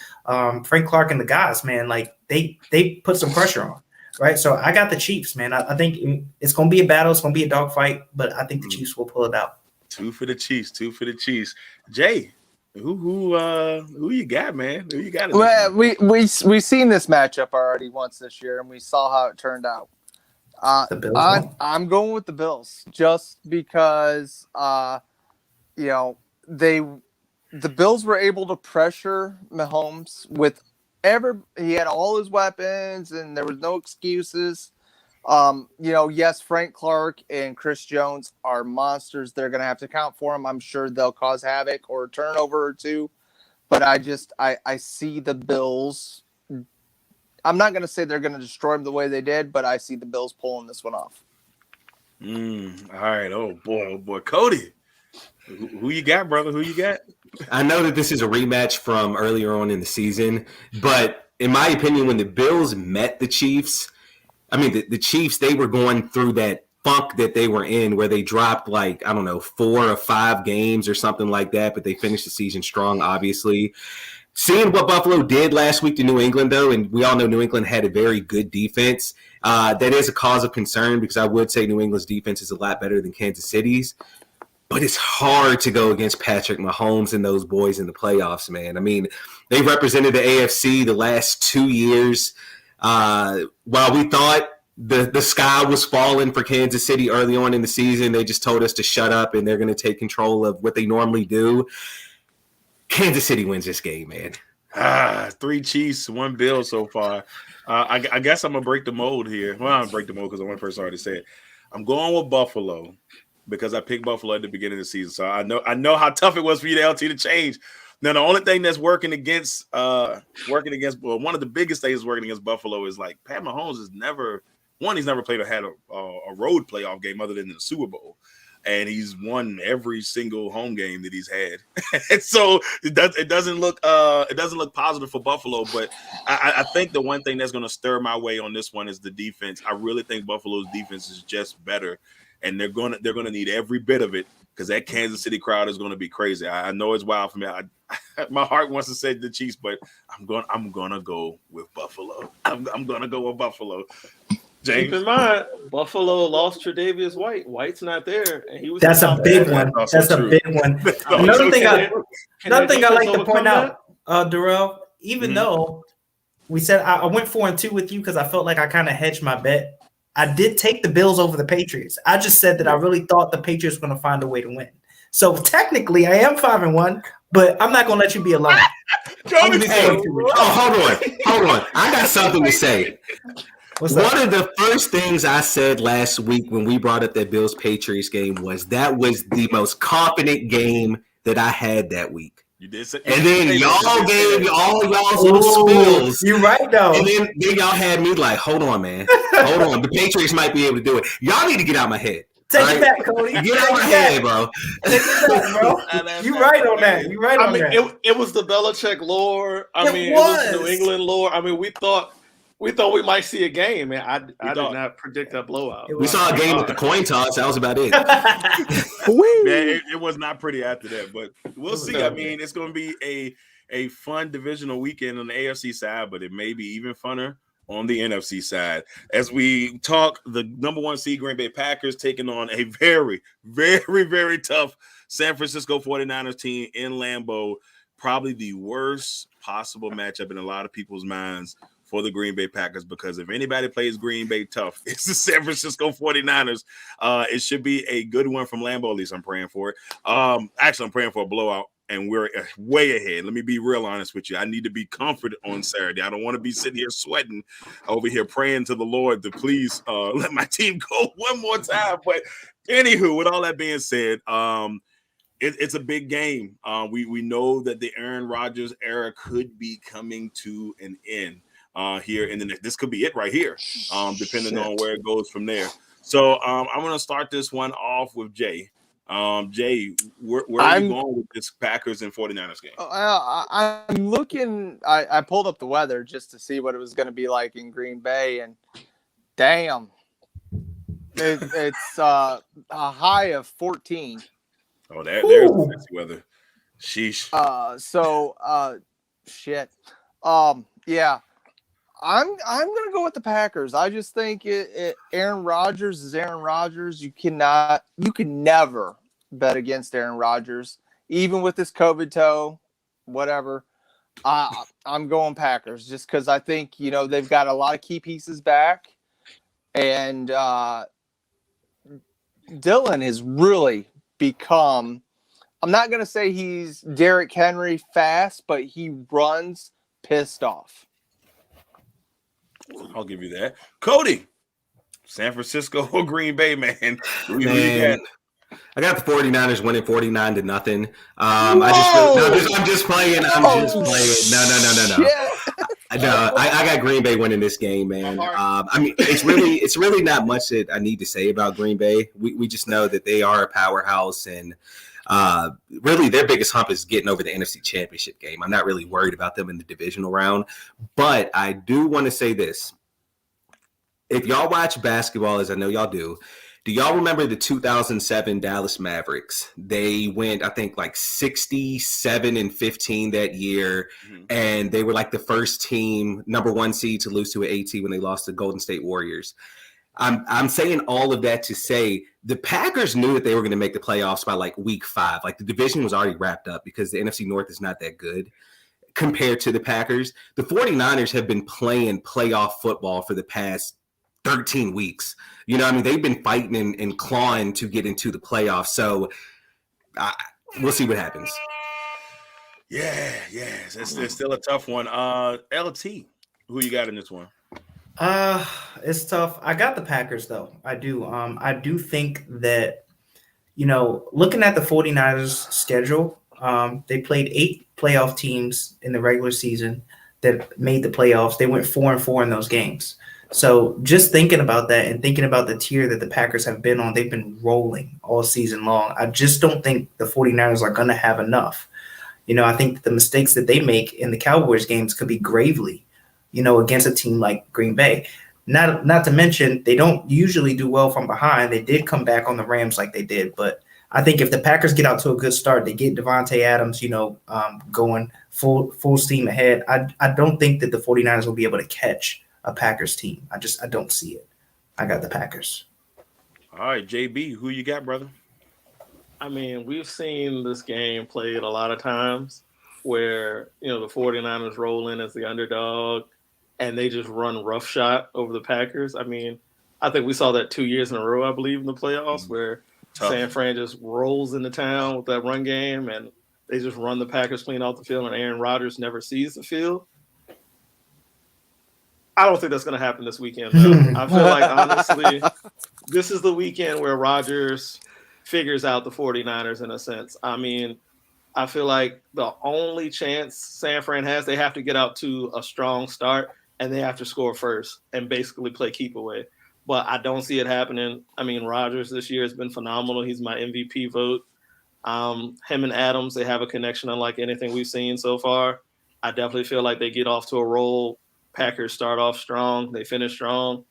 and the guys, man, like they put some pressure on, right? So I got the Chiefs, man. I think it's going to be a battle. It's going to be a dogfight, but I think the Chiefs will pull it out. 2 for the Chiefs. Jay, who you got, man? Who you got? Well, we seen this matchup already once this year, and we saw how it turned out. The Bills. I'm going with the Bills just because, the Bills were able to pressure Mahomes with he had all his weapons and there was no excuses. Yes, Frank Clark and Chris Jones are monsters. They're going to have to count for them. I'm sure they'll cause havoc or a turnover or two, but I see the Bills. I'm not going to say they're going to destroy them the way they did, but I see the Bills pulling this one off. All right. Oh boy. Cody, who you got, brother? Who you got? I know that this is a rematch from earlier on in the season, but in my opinion, when the Bills met the Chiefs, I mean, the Chiefs, they were going through that funk that they were in where they dropped 4 or 5 games or something like that, but they finished the season strong, obviously. Seeing what Buffalo did last week to New England, though, and we all know New England had a very good defense, that is a cause of concern because I would say New England's defense is a lot better than Kansas City's. But it's hard to go against Patrick Mahomes and those boys in the playoffs, man. I mean, they represented the AFC the last 2 years. While we thought the sky was falling for Kansas City early on in the season, they just told us to shut up and they're going to take control of what they normally do. Kansas City wins this game, man. 3 Chiefs, 1 Bill so far. I guess I'm going to break the mold here. Well, I'm going to break the mold because one person already said it. I'm going with Buffalo because I picked Buffalo at the beginning of the season. So I know how tough it was for you to LT to change. Now, the only thing that's working against one of the biggest things working against Buffalo is like Pat Mahomes is he's never played or had a road playoff game other than the Super Bowl. And he's won every single home game that he's had. And so it doesn't look positive for Buffalo. But I think the one thing that's going to stir my way on this one is the defense. I really think Buffalo's defense is just better, and they're going to need every bit of it because that Kansas City crowd is going to be crazy. I know it's wild for me. My heart wants to say the Chiefs, but I'm gonna go with Buffalo. I'm gonna go with Buffalo. James. Keep in mind, Buffalo lost Tre'Davious White. White's not there, and he was. That's a big one. That's a big one. Another thing I like to point out, Darrell. Even though we said I went 4-2 with you because I felt like I kind of hedged my bet, I did take the Bills over the Patriots. I just said that I really thought the Patriots were going to find a way to win. So technically, I am 5-1, but I'm not going to let you be alone. Hold on. I got something to say. One of the first things I said last week when we brought up that Bills-Patriots game was that was the most confident game that I had that week. You did say, and then y'all gave all y'all's little spills. You're right, though. And then y'all had me like, hold on, man. Hold on. The Patriots might be able to do it. Y'all need to get out my head. Take it back, Cody. Get out my head, bro. Take it back, bro. You're right on that. You're right on that. It was the Belichick lore. It was New England lore. I mean, we thought we might see a game, man. I did not predict that blowout. We saw a game with the coin toss. That was about it. Man, it was not pretty after that, but we'll see. I mean, it's going to be a fun divisional weekend on the AFC side, but it may be even funner on the NFC side. As we talk, the number 1 seed Green Bay Packers taking on a very, very, very tough San Francisco 49ers team in Lambeau. Probably the worst possible matchup in a lot of people's minds for the Green Bay Packers, because if anybody plays Green Bay tough, it's the San Francisco 49ers. It should be a good one from Lambeau, at least I'm praying for it. Actually, I'm praying for a blowout, and we're way ahead. Let me be real honest with you. I need to be comforted on Saturday. I don't want to be sitting here sweating over here praying to the Lord to please let my team go one more time. But anywho, with all that being said, it's a big game. We know that the Aaron Rodgers era could be coming to an end. Here in the next, this could be it right here, depending on where it goes from there. So I'm going to start this one off with Jay. Jay, where are you going with this Packers and 49ers game? I'm looking. I pulled up the weather just to see what it was going to be like in Green Bay, and damn, it's a high of 14. Oh, there's the fancy weather. Sheesh. Shit. Yeah. I'm gonna go with the Packers. I just think Aaron Rodgers is Aaron Rodgers. You can never bet against Aaron Rodgers, even with this COVID toe, whatever. I'm going Packers just because I think they've got a lot of key pieces back, and Dylan has really become. I'm not gonna say he's Derrick Henry fast, but he runs pissed off. I'll give you that. Cody, San Francisco or Green Bay, man. I got the 49ers winning 49-0. I'm just playing. No. I got Green Bay winning this game, man. I mean, it's really not much that I need to say about Green Bay. We just know that they are a powerhouse, and really their biggest hump is getting over the NFC Championship game. I'm not really worried about them in the divisional round, but I do want to say this. If y'all watch basketball, as I know y'all do, Do y'all remember the 2007 Dallas Mavericks? They went, I think, like 67-15 that year, and they were like the first team, number 1 seed, to lose to an 8 seed when they lost to Golden State Warriors. I'm saying all of that to say the Packers knew that they were going to make the playoffs by like week 5. Like the division was already wrapped up because the NFC North is not that good compared to the Packers. The 49ers have been playing playoff football for the past 13 weeks. You know, I mean, they've been fighting and clawing to get into the playoffs. So we'll see what happens. Yeah. It's still a tough one. LT, who you got in this one? It's tough. I got the Packers though. I do. I do think that, you know, looking at the 49ers schedule, they played 8 playoff teams in the regular season that made the playoffs. They went 4-4 in those games. So just thinking about that and thinking about the tier that the Packers have been on, they've been rolling all season long. I just don't think the 49ers are going to have enough. You know, I think that the mistakes that they make in the Cowboys games could be gravely, you know, against a team like Green Bay. Not to mention, they don't usually do well from behind. They did come back on the Rams like they did, but I think if the Packers get out to a good start, they get Devontae Adams, you know, going full steam ahead. I don't think that the 49ers will be able to catch a Packers team. I don't see it. I got the Packers. All right, JB, who you got, brother? I mean, we've seen this game played a lot of times where, you know, the 49ers roll in as the underdog and they just run roughshod over the Packers. I mean, I think we saw that 2 years in a row, I believe, in the playoffs where San Fran just rolls into town with that run game and they just run the Packers clean off the field and Aaron Rodgers never sees the field. I don't think that's going to happen this weekend, though. I feel like, honestly, this is the weekend where Rodgers figures out the 49ers in a sense. I mean, I feel like the only chance San Fran has, they have to get out to a strong start and they have to score first and basically play keep away. But I don't see it happening. I mean, Rodgers this year has been phenomenal. He's my MVP vote. Him and Adams, they have a connection unlike anything we've seen so far. I definitely feel like they get off to a roll. Packers start off strong. They finish strong.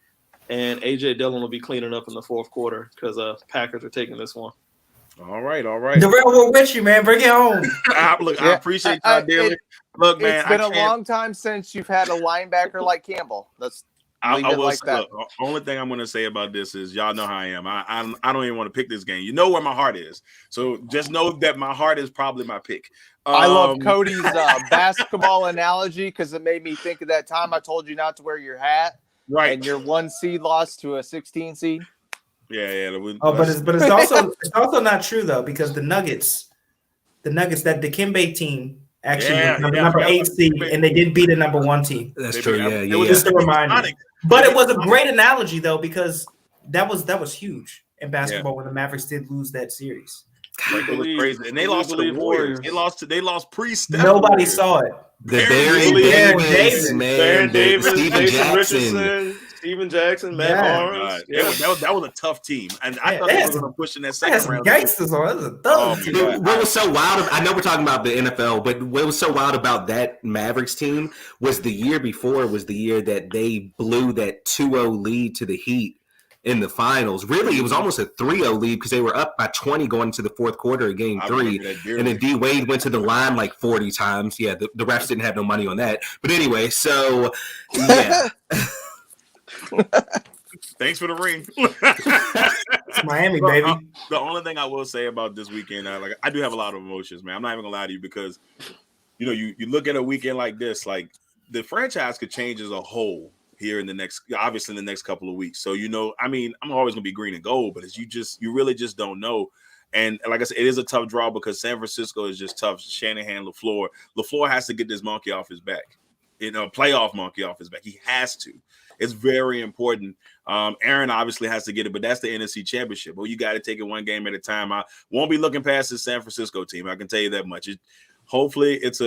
And A.J. Dillon will be cleaning up in the fourth quarter because Packers are taking this one. All right. The railroad with you, man. Bring it home. I appreciate you dearly. Look, man. It's been a long time since you've had a linebacker like Campbell. I will like that. Look, the only thing I'm going to say about this is y'all know how I am. I don't even want to pick this game. You know where my heart is. So just know that my heart is probably my pick. I love Cody's basketball analogy because it made me think of that time I told you not to wear your hat. Right. And your 1 seed lost to a 16 seed. Yeah. But it's also not true though because the Nuggets that the Quimby team actually was number 8 seed and they did beat a number 1 team. That's true. Yeah. It was just a reminder. But it was a great analogy though because that was huge in basketball when the Mavericks did lose that series. Like, it was crazy, and they lost to the Warriors. They lost pre-Steph. Nobody saw it. The Baron Davis, man. Baron Davis, Steven Jason Jackson. Richardson, Steven Jackson, Matt Barnes. That was a tough team, and I thought they were going to push in that second round. Gangsters on. That was a thug team. What was so wild? I know we're talking about the NFL, but what was so wild about that Mavericks team was the year before was the year that they blew that 2-0 lead to the Heat in the finals. Really, it was almost a 3-0 lead because they were up by 20 going into the fourth quarter of game 3. And then D Wade went to the line like 40 times. Yeah, the refs didn't have no money on that. But anyway, so yeah. Thanks for the ring. It's Miami, baby. The only thing I will say about this weekend, I do have a lot of emotions, man. I'm not even gonna lie to you because you look at a weekend like this, like the franchise could change as a whole here in the next couple of weeks. So, I mean, I'm always going to be green and gold, but you really just don't know. And like I said, it is a tough draw because San Francisco is just tough. Shanahan, LaFleur. LaFleur has to get this monkey off his back, playoff monkey off his back. He has to. It's very important. Aaron obviously has to get it, but that's the NFC Championship. Well, you got to take it one game at a time. I won't be looking past the San Francisco team. I can tell you that much. Hopefully it's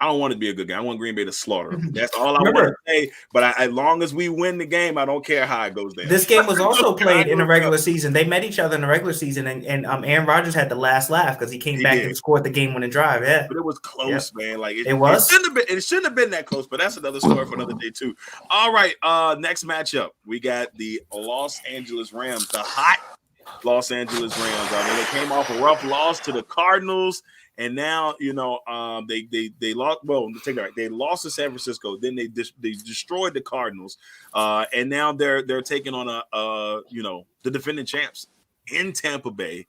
I don't want it to be a good game. I want Green Bay to slaughter them. That's all I want to say. But as long as we win the game, I don't care how it goes down. This game was also played in the regular season. They met each other in the regular season, and Aaron Rodgers had the last laugh because he came back and scored the game-winning drive. Yeah, but it was close, man. Like it was. It shouldn't have been that close, but that's another story for another day too. All right, next matchup, we got the Los Angeles Rams, the hot Los Angeles Rams. I mean, they came off a rough loss to the Cardinals. And now, they lost. Well, take that right. They lost to San Francisco. Then they destroyed the Cardinals. And now they're taking on the defending champs in Tampa Bay.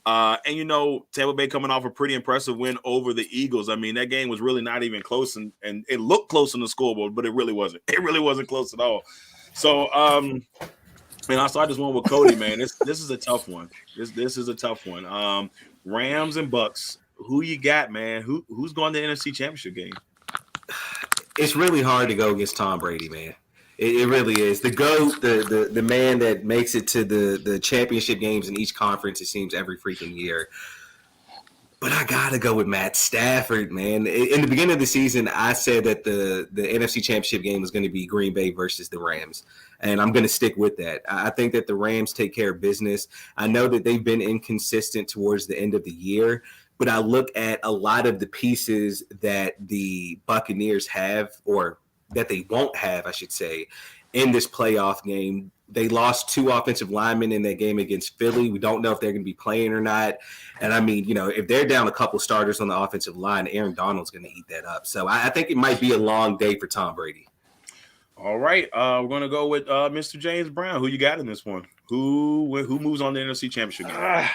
Tampa Bay coming off a pretty impressive win over the Eagles. I mean, that game was really not even close, and it looked close on the scoreboard, but it really wasn't. It really wasn't close at all. So, I'll start this one with Cody, man. This is a tough one. This is a tough one. Rams and Bucks. Who you got, man? Who's going to the NFC Championship game? It's really hard to go against Tom Brady, man. It really is. The GOAT, the man that makes it to the championship games in each conference, it seems, every freaking year. But I got to go with Matt Stafford, man. In the beginning of the season, I said that the NFC Championship game was going to be Green Bay versus the Rams. And I'm going to stick with that. I think that the Rams take care of business. I know that they've been inconsistent towards the end of the year, but I look at a lot of the pieces that the Buccaneers have, or that they won't have, I should say, in this playoff game. They lost 2 offensive linemen in that game against Philly. We don't know if they're going to be playing or not. And I mean, if they're down a couple starters on the offensive line, Aaron Donald's going to eat that up. So I think it might be a long day for Tom Brady. All right. We're going to go with Mr. James Brown. Who you got in this one? Who moves on the NFC Championship game?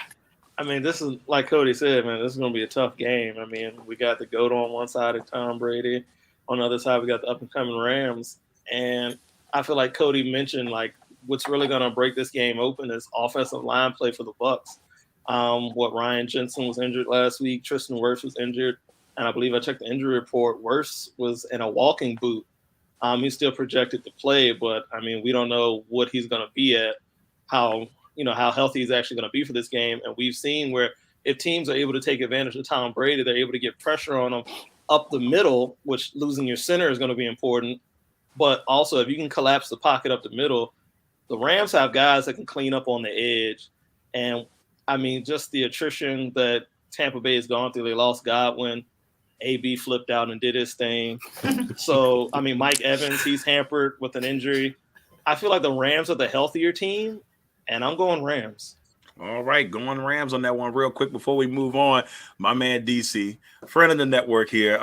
I mean, this is, like Cody said, man, this is going to be a tough game. I mean, we got the GOAT on one side of Tom Brady. On the other side, we got the up-and-coming Rams. And I feel like Cody mentioned, like, what's really going to break this game open is offensive line play for the Bucs. Ryan Jensen was injured last week. Tristan Wirfs was injured. And I believe I checked the injury report. Wirfs was in a walking boot. He's still projected to play, but, I mean, we don't know what he's going to be at, how healthy he's actually going to be for this game. And we've seen where if teams are able to take advantage of Tom Brady, they're able to get pressure on him up the middle, which losing your center is going to be important. But also, if you can collapse the pocket up the middle, the Rams have guys that can clean up on the edge. And, I mean, just the attrition that Tampa Bay has gone through. They lost Godwin. AB flipped out and did his thing. So, I mean, Mike Evans, he's hampered with an injury. I feel like the Rams are the healthier team, and I'm going Rams. All right, going Rams on that one real quick before we move on. My man DC, friend of the network here.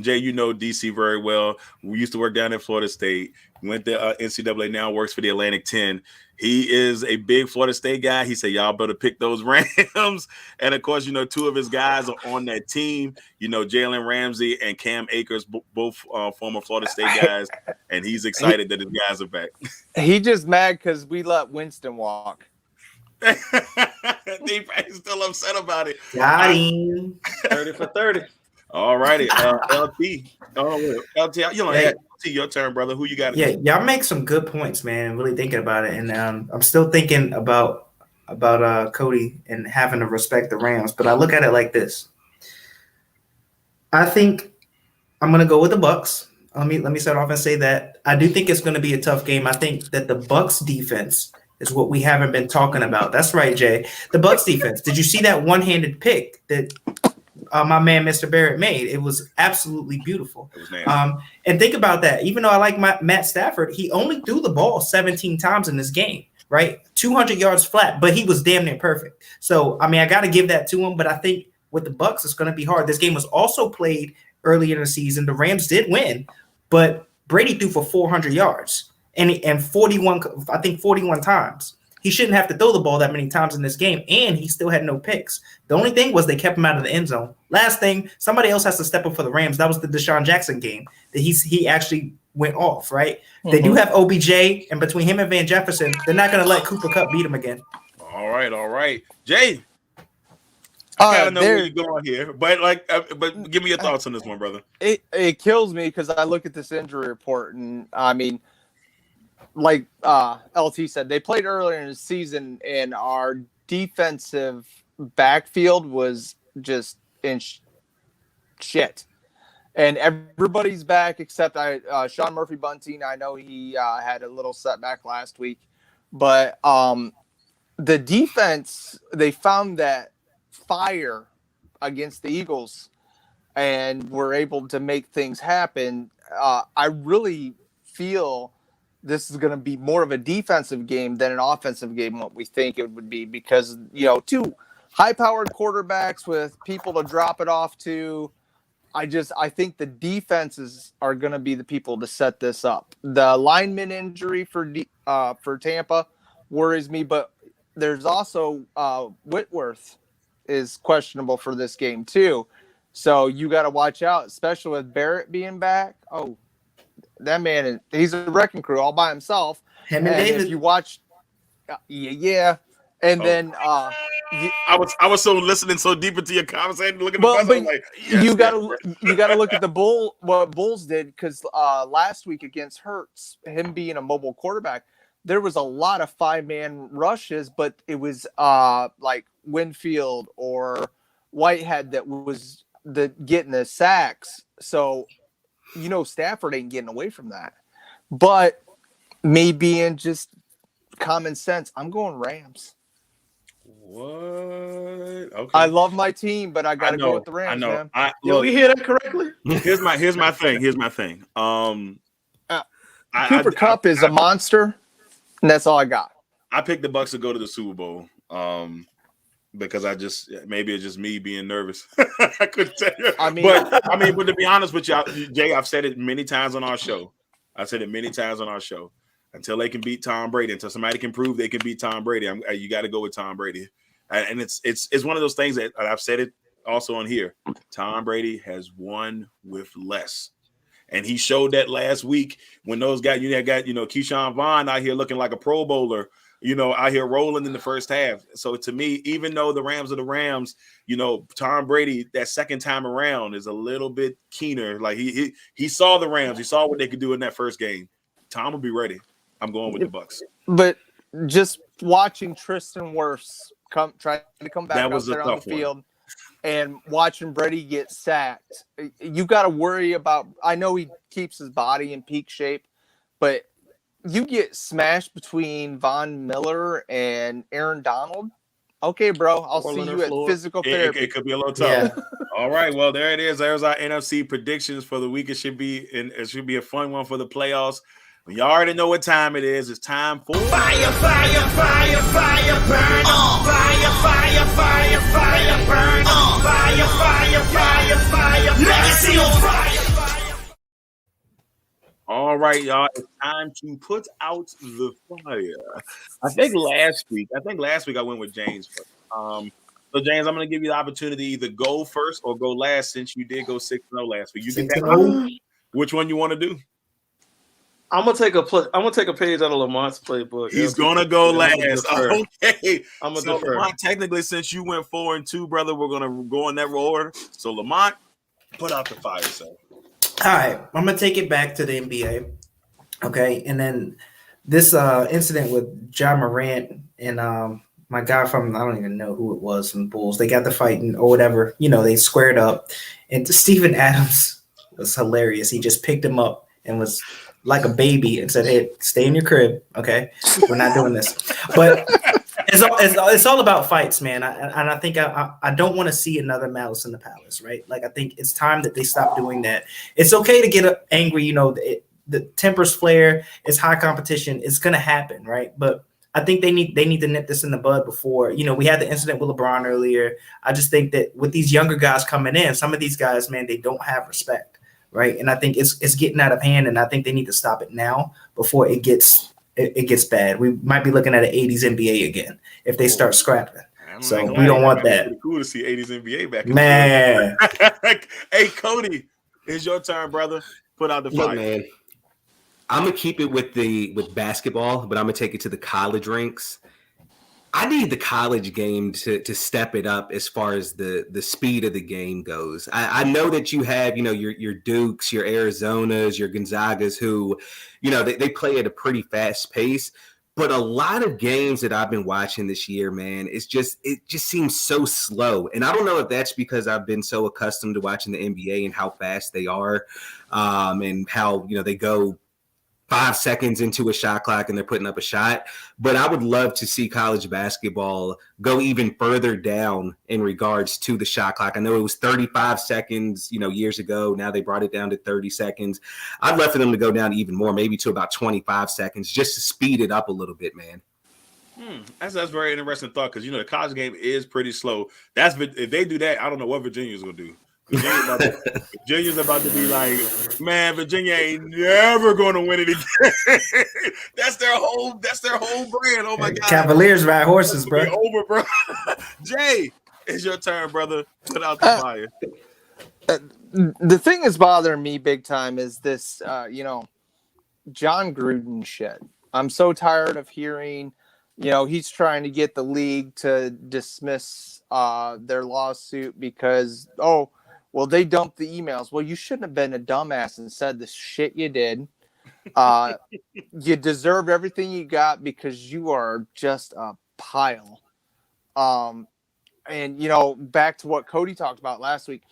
Jay, you know DC very well. We used to work down in Florida State. Went to NCAA, now works for the Atlantic 10. He is a big Florida State guy. He said, y'all better pick those Rams. And, of course, 2 of his guys are on that team. Jalen Ramsey and Cam Akers, both former Florida State guys. And he's excited that his guys are back. He just mad because we let Winston walk. He's still upset about it. Got him. 30 for 30. All righty. LT. LT, your turn, brother. Who you got? Yeah, y'all make some good points, man. Really thinking about it. And I'm still thinking about Cody and having to respect the Rams. But I look at it like this. I think I'm going to go with the Bucks. Let me start off and say that I do think it's going to be a tough game. I think that the Bucks defense is what we haven't been talking about. That's right, Jay. The Bucks defense. Did you see that one-handed pick that my man Mr. Barrett made? It was absolutely beautiful. And think about that. Even though I like Matt Stafford, he only threw the ball 17 times in this game, right? 200 yards flat, but he was damn near perfect. So, I mean, I got to give that to him, but I think with the Bucks, it's going to be hard. This game was also played early in the season. The Rams did win, but Brady threw for 400 yards. And 41 times. He shouldn't have to throw the ball that many times in this game, and he still had no picks. The only thing was they kept him out of the end zone. Last thing, somebody else has to step up for the Rams. That was the Deshaun Jackson game that he actually went off, right? Mm-hmm. They do have OBJ, and between him and Van Jefferson, they're not going to let Cooper Kupp beat him again. All right. Jay, I gotta know where you're going here, but give me your thoughts on this one, brother. It kills me because I look at this injury report, and I mean, like LT said, they played earlier in the season, and our defensive backfield was just in shit. and everybody's back except Sean Murphy-Bunting. I know he had a little setback last week, but the defense, they found that fire against the Eagles and were able to make things happen. I really feel this is going to be more of a defensive game than an offensive game, what we think it would be, because, two high-powered quarterbacks with people to drop it off to. I think the defenses are going to be the people to set this up. The lineman injury for Tampa worries me, but there's also Whitworth is questionable for this game too. So you got to watch out, especially with Barrett being back. Oh, that man, he's a wrecking crew all by himself. Him and David. If you watch, yeah. And then I was so listening so deep into your conversation, looking at the bus, like, yes, you gotta look at what Bulls did, because last week against Hurts, him being a mobile quarterback, there was a lot of 5-man rushes, but it was like Winfield or Whitehead that was getting the sacks. So Stafford ain't getting away from that. But me being just common sense, I'm going Rams. What? Okay. I love my team, but I got to go with the Rams, man. Did we hear that correctly? Here's my thing. Cooper Kupp is a monster, and that's all I got. I picked the Bucs to go to the Super Bowl because maybe it's just me being nervous. I couldn't tell you. But to be honest with you, Jay, I've said it many times on our show. Until they can beat Tom Brady, until somebody can prove they can beat Tom Brady, you got to go with Tom Brady. And it's one of those things that I've said it also on here. Tom Brady has won with less. And he showed that last week when those guys, Keyshawn Vaughn out here looking like a Pro Bowler, out here rolling in the first half. So to me, even though the Rams are the Rams, Tom Brady, that second time around is a little bit keener. Like he saw the Rams. He saw what they could do in that first game. Tom will be ready. I'm going with the Bucs. But just watching Tristan Wirfs try to come back out there on the field and watching Brady get sacked, you got to worry about. I know he keeps his body in peak shape, but you get smashed between Von Miller and Aaron Donald. Okay, bro, I'll see you at physical therapy. It could be a little tough. Yeah. All right, well, there it is. There's our NFC predictions for the week. It should be a fun one for the playoffs. You already know what time it is. It's time for fire, fire, fire, fire, burn. Fire, fire, fire, fire, burn. Fire, fire, fire, fire, legacy on fire. All right, y'all. It's time to put out the fire. I think last week I went with James first. So James, I'm going to give you the opportunity to either go first or go last, since you did go 6-0 last week. You get that? Which one you want to do? I'm gonna take a page out of Lamonte's playbook. He's gonna go last. Okay. I'm gonna defer. Lamont, technically, since you went 4-2, brother, we're gonna go in that order. So Lamont, put out the fire, sir. All right, I'm gonna take it back to the NBA. Okay, and then this incident with John Morant and my guy from, I don't even know who it was, from the Bulls. They got the fighting or whatever. They squared up, and Steven Adams was hilarious. He just picked him up and was like a baby and said, "Hey, stay in your crib, okay? We're not doing this." But it's all about fights, man. I think I don't want to see another Malice in the Palace, right? Like, I think it's time that they stop doing that. It's okay to get angry, the tempers flare. It's high competition. It's gonna happen, right? But I think they need to nip this in the bud before. We had the incident with LeBron earlier. I just think that with these younger guys coming in, some of these guys, man, they don't have respect. Right. And I think it's getting out of hand, and I think they need to stop it now before it gets bad. We might be looking at an 80s NBA again if they start scrapping. So we don't want that. Cool to see 80s NBA back. Man. Hey, Cody, it's your turn, brother. Put out the fire. Man. I'm gonna keep it with basketball, but I'm gonna take it to the college ranks. I need the college game to step it up as far as the speed of the game goes. I know that you have, your Dukes, your Arizonas, your Gonzagas, who, they play at a pretty fast pace. But a lot of games that I've been watching this year, man, it just seems so slow. And I don't know if that's because I've been so accustomed to watching the NBA and how fast they are, and how, they go 5 seconds into a shot clock and they're putting up a shot. But I would love to see college basketball go even further down in regards to the shot clock. I know it was 35 seconds, years ago. Now they brought it down to 30 seconds. I'd love for them to go down even more, maybe to about 25 seconds, just to speed it up a little bit, man. That's very interesting thought, because the college game is pretty slow. If they do that, I don't know what Virginia's gonna do. Virginia's about to be like, man, Virginia ain't never going to win it again. That's their whole brand. Oh my God, Cavaliers ride horses, bro. Over, bro. Jay, it's your turn, brother. Put out the fire. The thing that's bothering me big time is this, John Gruden shit. I'm so tired of hearing, he's trying to get the league to dismiss their lawsuit because, well, they dumped the emails. Well, you shouldn't have been a dumbass and said the shit you did. You deserve everything you got because you are just a pile. And, back to what Cody talked about last week,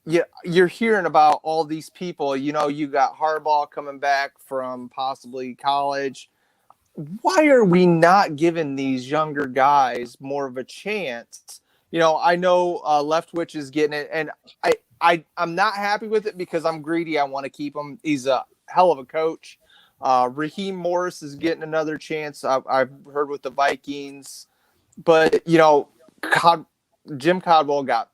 you're hearing about all these people. You got Harbaugh coming back from possibly college. Why are we not giving these younger guys more of a chance? I know Leftwich is getting it, and I'm not happy with it because I'm greedy. I want to keep him. He's a hell of a coach. Raheem Morris is getting another chance. I've heard with the Vikings, but Jim Caldwell got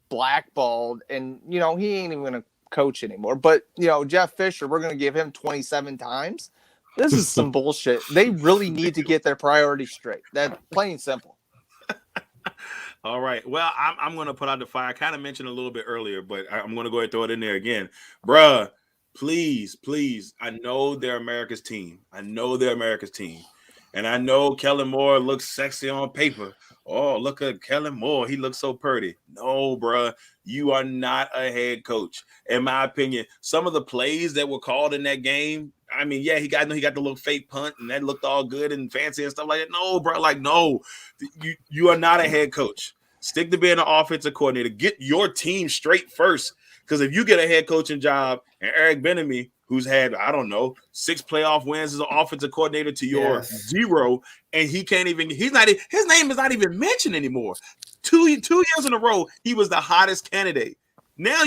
blackballed, and he ain't even going to coach anymore. But Jeff Fisher, we're going to give him 27 times. This is some bullshit. They really need to get their priorities straight. That's plain and simple. All right. Well, I'm going to put out the fire. I kind of mentioned a little bit earlier, but I'm going to go ahead and throw it in there again. Bruh, please. I know they're America's team. And I know Kellen Moore looks sexy on paper. Oh, look at Kellen Moore. He looks so pretty. No, bruh. You are not a head coach. In my opinion, some of the plays that were called in that game, I mean, yeah, he got the little fake punt, and that looked all good and fancy and stuff like that. No, bro, no. You are not a head coach. Stick to being an offensive coordinator. Get your team straight first. Because if you get a head coaching job and Eric Bieniemy, who's had, 6 playoff wins as an offensive coordinator to your 0, and his name is not even mentioned anymore. 2 years in a row, he was the hottest candidate. Now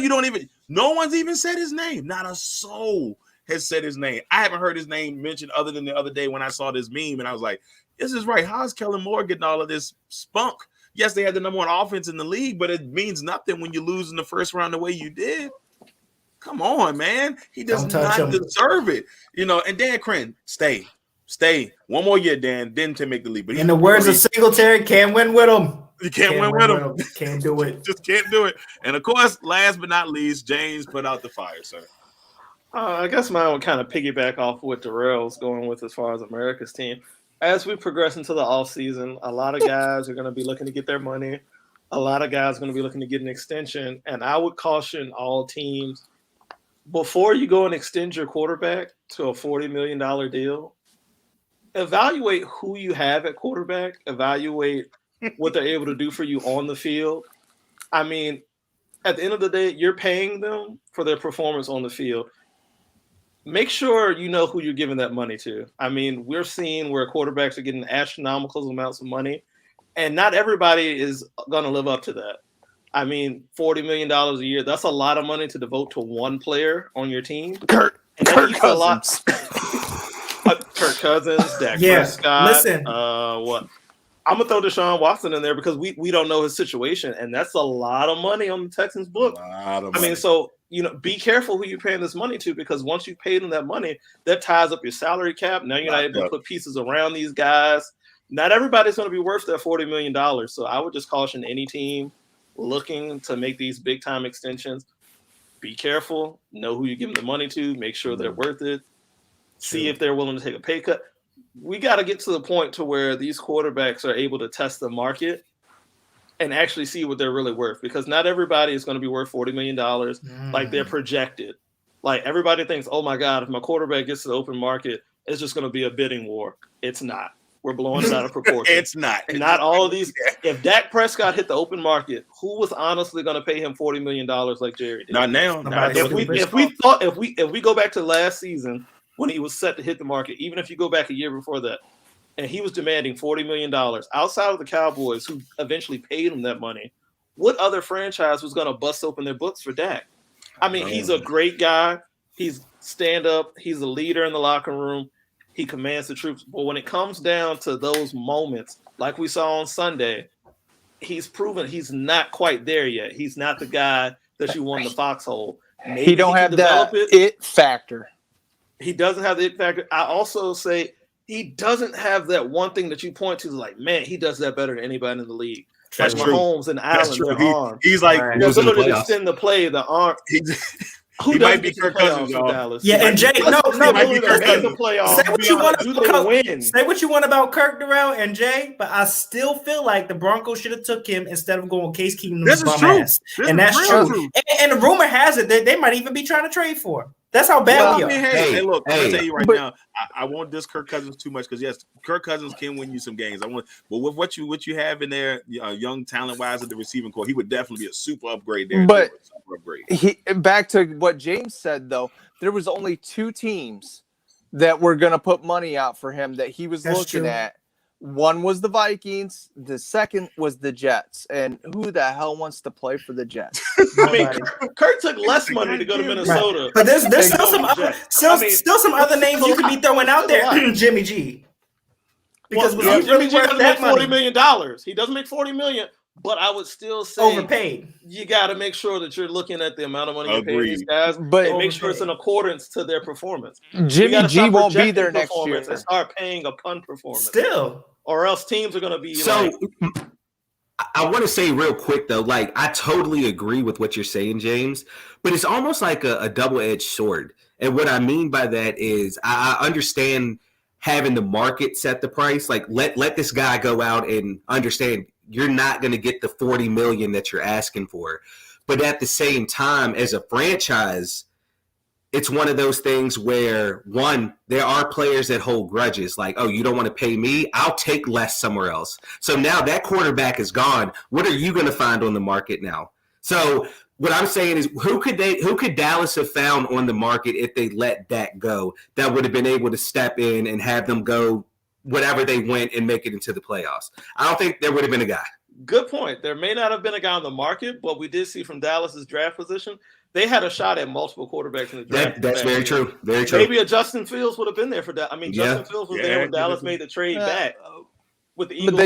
no one's even said his name. Not a soul has said his name. I haven't heard his name mentioned other than the other day when I saw this meme, and I was like, this is right. How's Kellen Moore getting all of this spunk? Yes, they had the number 1 offense in the league, but it means nothing when you lose in the first round the way you did. Come on, man. He does not deserve it. And Dan Quinn, stay. One more year, Dan. Didn't make the league. But in the words of Singletary, can't win with him. You can't win with him. Can't do it. Just can't do it. And, of course, last but not least, James put out the fire, sir. I guess mine would kind of piggyback off what Darrell's going with as far as America's team. As we progress into the offseason, a lot of guys are going to be looking to get their money. A lot of guys are going to be looking to get an extension. And I would caution all teams, before you go and extend your quarterback to a $40 million deal, evaluate who you have at quarterback. Evaluate what they're able to do for you on the field. I mean, at the end of the day, you're paying them for their performance on the field. Make sure you know who you're giving that money to. I mean, we're seeing where quarterbacks are getting astronomical amounts of money, and not everybody is going to live up to that. I mean, $40 million a year, that's a lot of money to devote to one player on your team. Kirk Cousins. Kirk Cousins, Dak Prescott. Listen. What? I'm going to throw Deshaun Watson in there because we don't know his situation, and that's a lot of money on the Texans' book. So, be careful who you're paying this money to, because once you paid them that money, that ties up your salary cap. Now you're not able to put pieces around these guys. Not everybody's going to be worth that $40 million. So I would just caution any team looking to make these big-time extensions, be careful, know who you're giving the money to, make sure they're worth it, see if they're willing to take a pay cut. We got to get to the point to where these quarterbacks are able to test the market and actually see what they're really worth, because not everybody is going to be worth $40 million like they're projected. Like, everybody thinks, oh my God, if my quarterback gets to the open market, it's just going to be a bidding war. It's not. We're blowing it out of proportion. It's not. Not all of these. If Dak Prescott hit the open market, who was honestly going to pay him $40 million like Jerry did? Not now. If we go back to last season when he was set to hit the market, even if you go back a year before that, and he was demanding $40 million outside of the Cowboys, who eventually paid him that money, what other franchise was going to bust open their books for Dak? I mean, he's a great guy. He's stand up. He's a leader in the locker room. He commands the troops. But when it comes down to those moments, like we saw on Sunday, he's proven he's not quite there yet. He's not the guy that you want in the foxhole. Maybe he don't have that it factor. He doesn't have the it factor. I also say he doesn't have that one thing that you point to, like, man, he does that better than anybody in the league. That's like true. Mahomes and Allen, their arm. He's like, they're literally extend the play, the arm. Who he might be Kirk Cousins, Dallas? Yeah, and Jay, no. The playoffs. Say what you want about Kirk, Darrell, and Jay, but I still feel like the Broncos should have took him instead of going Case Keenum. This is true. And that's true. And the rumor has it that they might even be trying to trade for him. That's how bad we are. Hey, look, I'm gonna tell you right now, I won't diss Kirk Cousins too much because yes, Kirk Cousins can win you some games. But with what you have in there, young talent wise at the receiving core, he would definitely be a super upgrade there. But back to what James said though, there was only 2 teams that were going to put money out for him that he was looking at. One was the Vikings. The second was the Jets. And who the hell wants to play for the Jets? I mean, Kirk took less money to go to Minnesota. Right. But there's still some other names you could be throwing out there. Jimmy G. Because Jimmy G doesn't make $40 million. He doesn't make $40 million. But I would still say overpaid. You got to make sure that you're looking at the amount of money you're paying these guys, and make sure it's in accordance to their performance. Jimmy G won't be there next year. And start paying a pun performance still, or else teams are going to be. So I want to say real quick though, like I totally agree with what you're saying, James, but it's almost like a double-edged sword. And what I mean by that is I understand having the market set the price. Like let this guy go out and understand. You're not going to get the $40 million that you're asking for. But at the same time, as a franchise, it's one of those things where, one, there are players that hold grudges. Like, oh, you don't want to pay me? I'll take less somewhere else. So now that quarterback is gone. What are you going to find on the market now? So what I'm saying is who could Dallas have found on the market if they let Dak go that would have been able to step in and have them go whatever they went and make it into the playoffs? I don't think there would have been a guy. Good point. There may not have been a guy on the market, but we did see from Dallas's draft position, they had a shot at multiple quarterbacks in the draft. That's very true. Very true. Maybe a Justin Fields would have been there for that. I mean, Justin Fields was there when Dallas made the trade back with the Eagles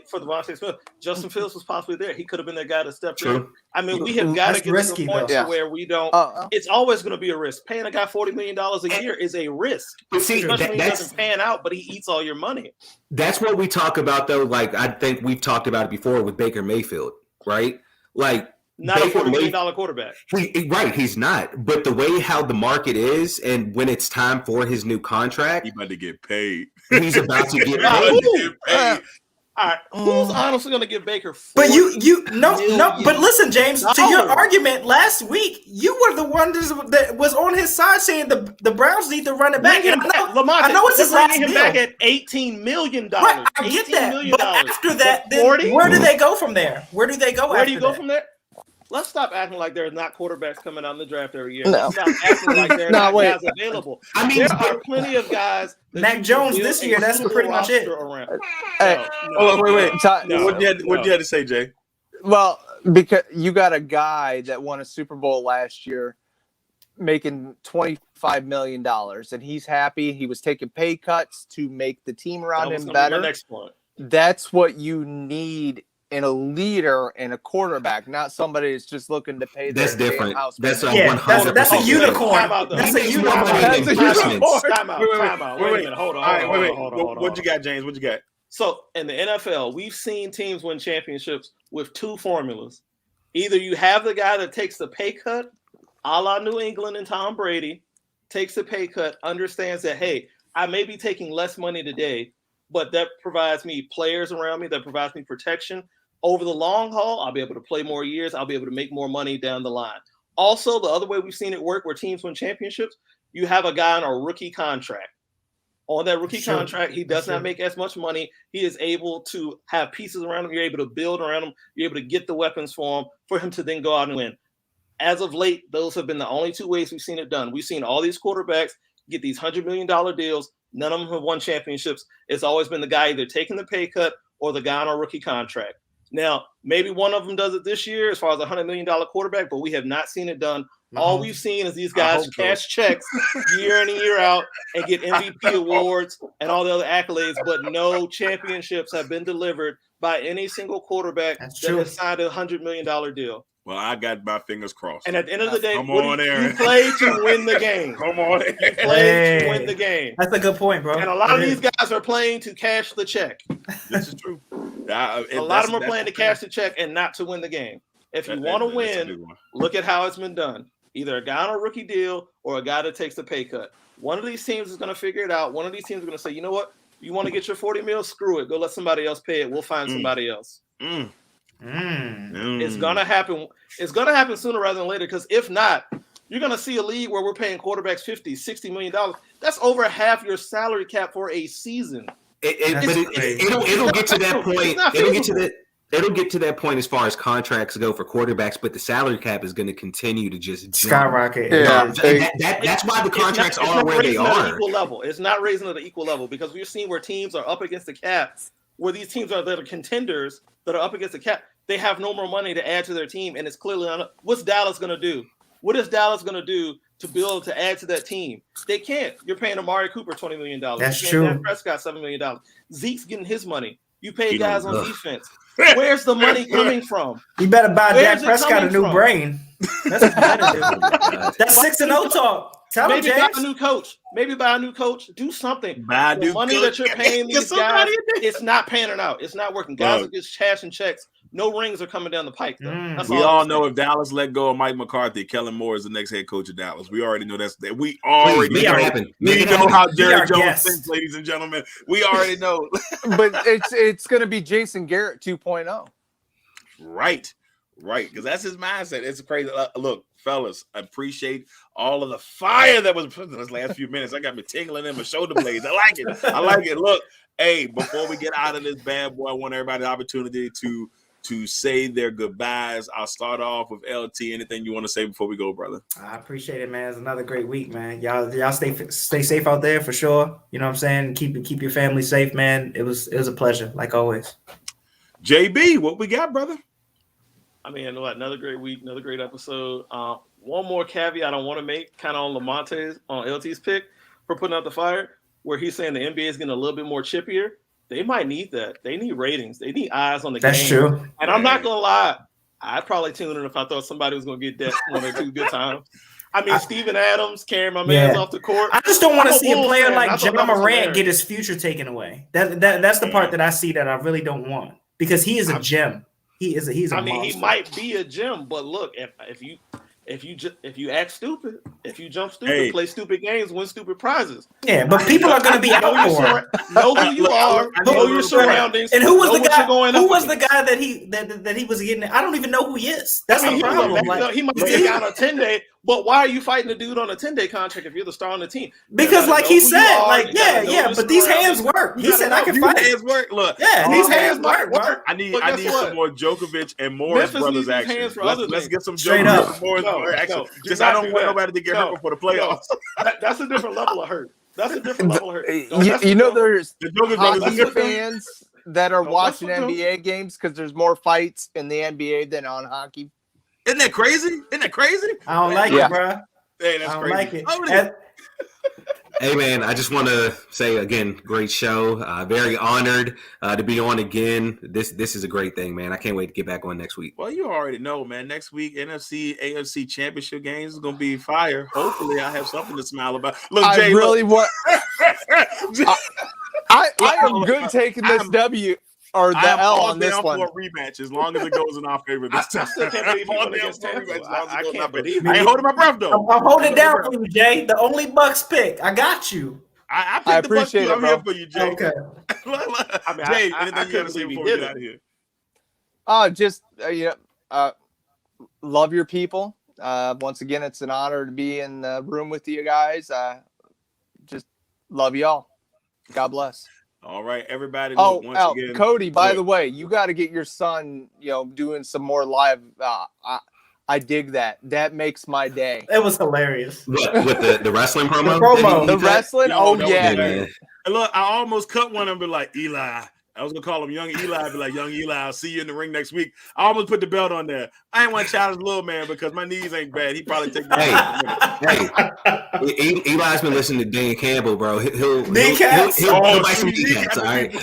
for Devontae Smith. Justin Fields was possibly there. He could have been that guy to step in. I mean, we have got to get to the point where we don't. It's always going to be a risk. Paying a guy $40 million a year is a risk. But see, especially when he doesn't pan out, but he eats all your money. That's what we talk about, though. Like I think we've talked about it before with Baker Mayfield, right? Like. Not Baker a $40 million quarterback. Right, he's not. But the way how the market is, and when it's time for his new contract, he's about to get paid. He's about to get paid. All right, who's honestly going to give Baker? But no. But listen, James, to your argument last week, you were the one that was on his side saying the Browns need to run it back. Lamonte, I know it's his last deal. Back at $18 million. Right, I get that. But after that, then where do they go from there? Where do they go? Where do you go from there? Let's stop acting like there's not quarterbacks coming out in the draft every year. No. Let's stop acting like there are not guys available. I mean, there are plenty of guys. Mac Jones this year, that's pretty much it. Hey, wait. What you had to say, Jay? Well, because you got a guy that won a Super Bowl last year making $25 million, and he's happy. He was taking pay cuts to make the team around him better. Next point. That's what you need in a leader and a quarterback, not somebody that's just looking to pay their That's different. That's a 100%. That's a unicorn. That's a unicorn. Time out. Wait a minute. Hold on. What you got, James? What you got? So in the NFL, we've seen teams win championships with 2 formulas. Either you have the guy that takes the pay cut, a la New England and Tom Brady, takes the pay cut, understands that, hey, I may be taking less money today, but that provides me players around me, that provides me protection. Over the long haul, I'll be able to play more years. I'll be able to make more money down the line. Also, the other way we've seen it work where teams win championships, you have a guy on a rookie contract on that rookie Sure. contract. He does not make as much money. He is able to have pieces around him. You're able to build around him. You're able to get the weapons for him to then go out and win. As of late, those have been the only two ways we've seen it done. We've seen all these quarterbacks get these $100 million deals. None of them have won championships. It's always been the guy either taking the pay cut or the guy on a rookie contract. Now, maybe one of them does it this year as far as a $100 million quarterback, but we have not seen it done. All we've seen is these guys cash checks year in and year out and get MVP awards and all the other accolades, but no championships have been delivered by any single quarterback that has signed a $100 million deal. Well, I got my fingers crossed. And at the end of the day, you play to win the game. Come on, you play to win the game. That's a good point, bro. And a lot of these guys are playing to cash the check. This is true. A lot of them are playing to cash the check and not to win the game. If you want to win, look at how it's been done. Either a guy on a rookie deal or a guy that takes the pay cut. One of these teams is going to figure it out. One of these teams is going to say, you know what? You want to get your $40 million? Screw it. Go let somebody else pay it. We'll find somebody else. It's going to happen. It's going to happen sooner rather than later, because if not, you're going to see a league where we're paying quarterbacks $50, $60 million. That's over half your salary cap for a season. It'll get to that point. It'll get to that point as far as contracts go for quarterbacks, but the salary cap is going to continue to just skyrocket. Yeah, that's why the contracts are where they are. Equal level. It's not raising at an equal level, because we've seen where teams are up against the cap, where these teams that are contenders that are up against the cap, they have no more money to add to their team, and it's clearly what's Dallas going to do? What is Dallas going to do to build to add to that team? They can't. You're paying Amari Cooper $20 million. That's true. Dak Prescott $7 million. Zeke's getting his money. You pay guys on defense. Where's the money coming from? You better buy Dak Prescott a new brain. That's competitive. That's 6-0 talk. Maybe buy a new coach. Maybe buy a new coach. Do something. The money that you're paying these guys, it's not panning out. It's not working. Guys are just cash and checks. No rings are coming down the pipe, though. We all know if Dallas let go of Mike McCarthy, Kellen Moore is the next head coach of Dallas. We already know that. We already know how Jerry Jones thinks, ladies and gentlemen. We already know. But it's going to be Jason Garrett 2.0. Right. Because that's his mindset. It's crazy. Look, fellas, I appreciate all of the fire that was put in those last few minutes. I got me tingling in my shoulder blades. I like it. Look, hey, before we get out of this bad boy, I want everybody the opportunity to say their goodbyes. I'll start off with LT. Anything you want to say before we go, brother? I appreciate it, man. It's another great week, man. Y'all stay safe out there for sure. You know what I'm saying? Keep your family safe, man. It was a pleasure, like always. JB, what we got, brother? I mean, another great week, another great episode. One more caveat I want to make, kind of on LT's pick for putting out the fire, where he's saying the NBA is getting a little bit more chippier. They might need that. They need ratings. They need eyes on the game. That's true. And I'm not going to lie. I'd probably tune in if I thought somebody was going to get that 1 or 2 good times. I mean, Steven Adams carrying my man off the court. I just don't want to see a player like John Morant get his future taken away. That's the part that I see that I really don't want, because he is a gem. He's a monster. He might be a gem, but look, if you act stupid, if you jump stupid, play stupid games, win stupid prizes. Yeah, but people are going to be out for it. Know who you are, know your surroundings, and who was the guy? Who was the guy that he was getting? I don't even know who he is. That's the problem. He might be a guy on a 10-day, but why are you fighting a dude on a 10-day contract if you're the star on the team? Because, like he said, but these hands work. He said I can fight. Hands work. Look, these hands work. I need some more Djokovic and Morris brothers action. Let's get some straight up. Djokovic action. Just I don't want nobody to get hurt before the playoffs. That's a different level of hurt. You know, there's hockey fans that are watching NBA games because there's more fights in the NBA than on hockey. Isn't that crazy? I don't like it, bro. Hey, that's crazy. Like it. Hey, man, I just want to say again, great show. Very honored to be on again. This is a great thing, man. I can't wait to get back on next week. Well, you already know, man. Next week, NFC, AFC championship games is going to be fire. Hopefully, I have something to smile about. Look, Jay, I am good taking this W. Or the L on this one. For a rematch, as long as it goes in our favor this time. I ain't holding my breath though. I'm holding down for you, Jay. The only Bucks pick. I got you. I appreciate it. I'm here for you, Jay. Okay. Jay, anything you got to say before we get out of here? Just love your people. Once again, it's an honor to be in the room with you guys. Just love y'all. God bless. All right, everybody. Oh, Look, once again, Cody, by the way, you got to get your son, doing some more live. I dig that. That makes my day. It was hilarious. With the wrestling promo? The wrestling? Yeah. Man. And look, I almost cut one and be like, Eli. I was going to call him Young Eli. Be like, Young Eli, I'll see you in the ring next week. I almost put the belt on there. I ain't want to challenge the little man because my knees ain't bad. He probably take me. Hey, Eli's been listening to Dan Campbell, bro. He'll buy some kneecaps, all right?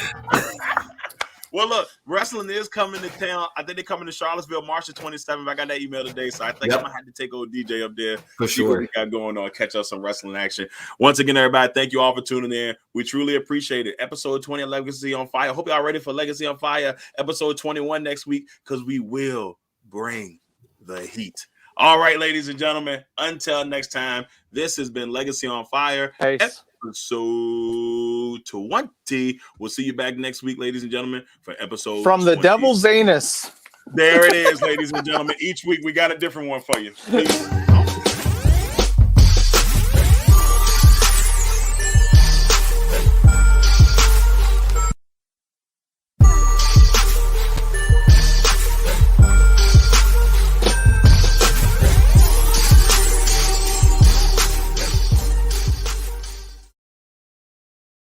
Well, look, wrestling is coming to town. I think they're coming to Charlottesville March the 27th. I got that email today, so I think I'm going to have to take old DJ up there. For see sure. what we got going on, catch us some wrestling action. Once again, everybody, thank you all for tuning in. We truly appreciate it. Episode 20 of Legacy on Fire. Hope y'all ready for Legacy on Fire, episode 21 next week, because we will bring the heat. All right, ladies and gentlemen, until next time, this has been Legacy on Fire. Peace. Episode 20. We'll see you back next week, ladies and gentlemen, for episode From 20. the Devil's Anus. There it is, ladies and gentlemen. Each week we got a different one for you. Peace.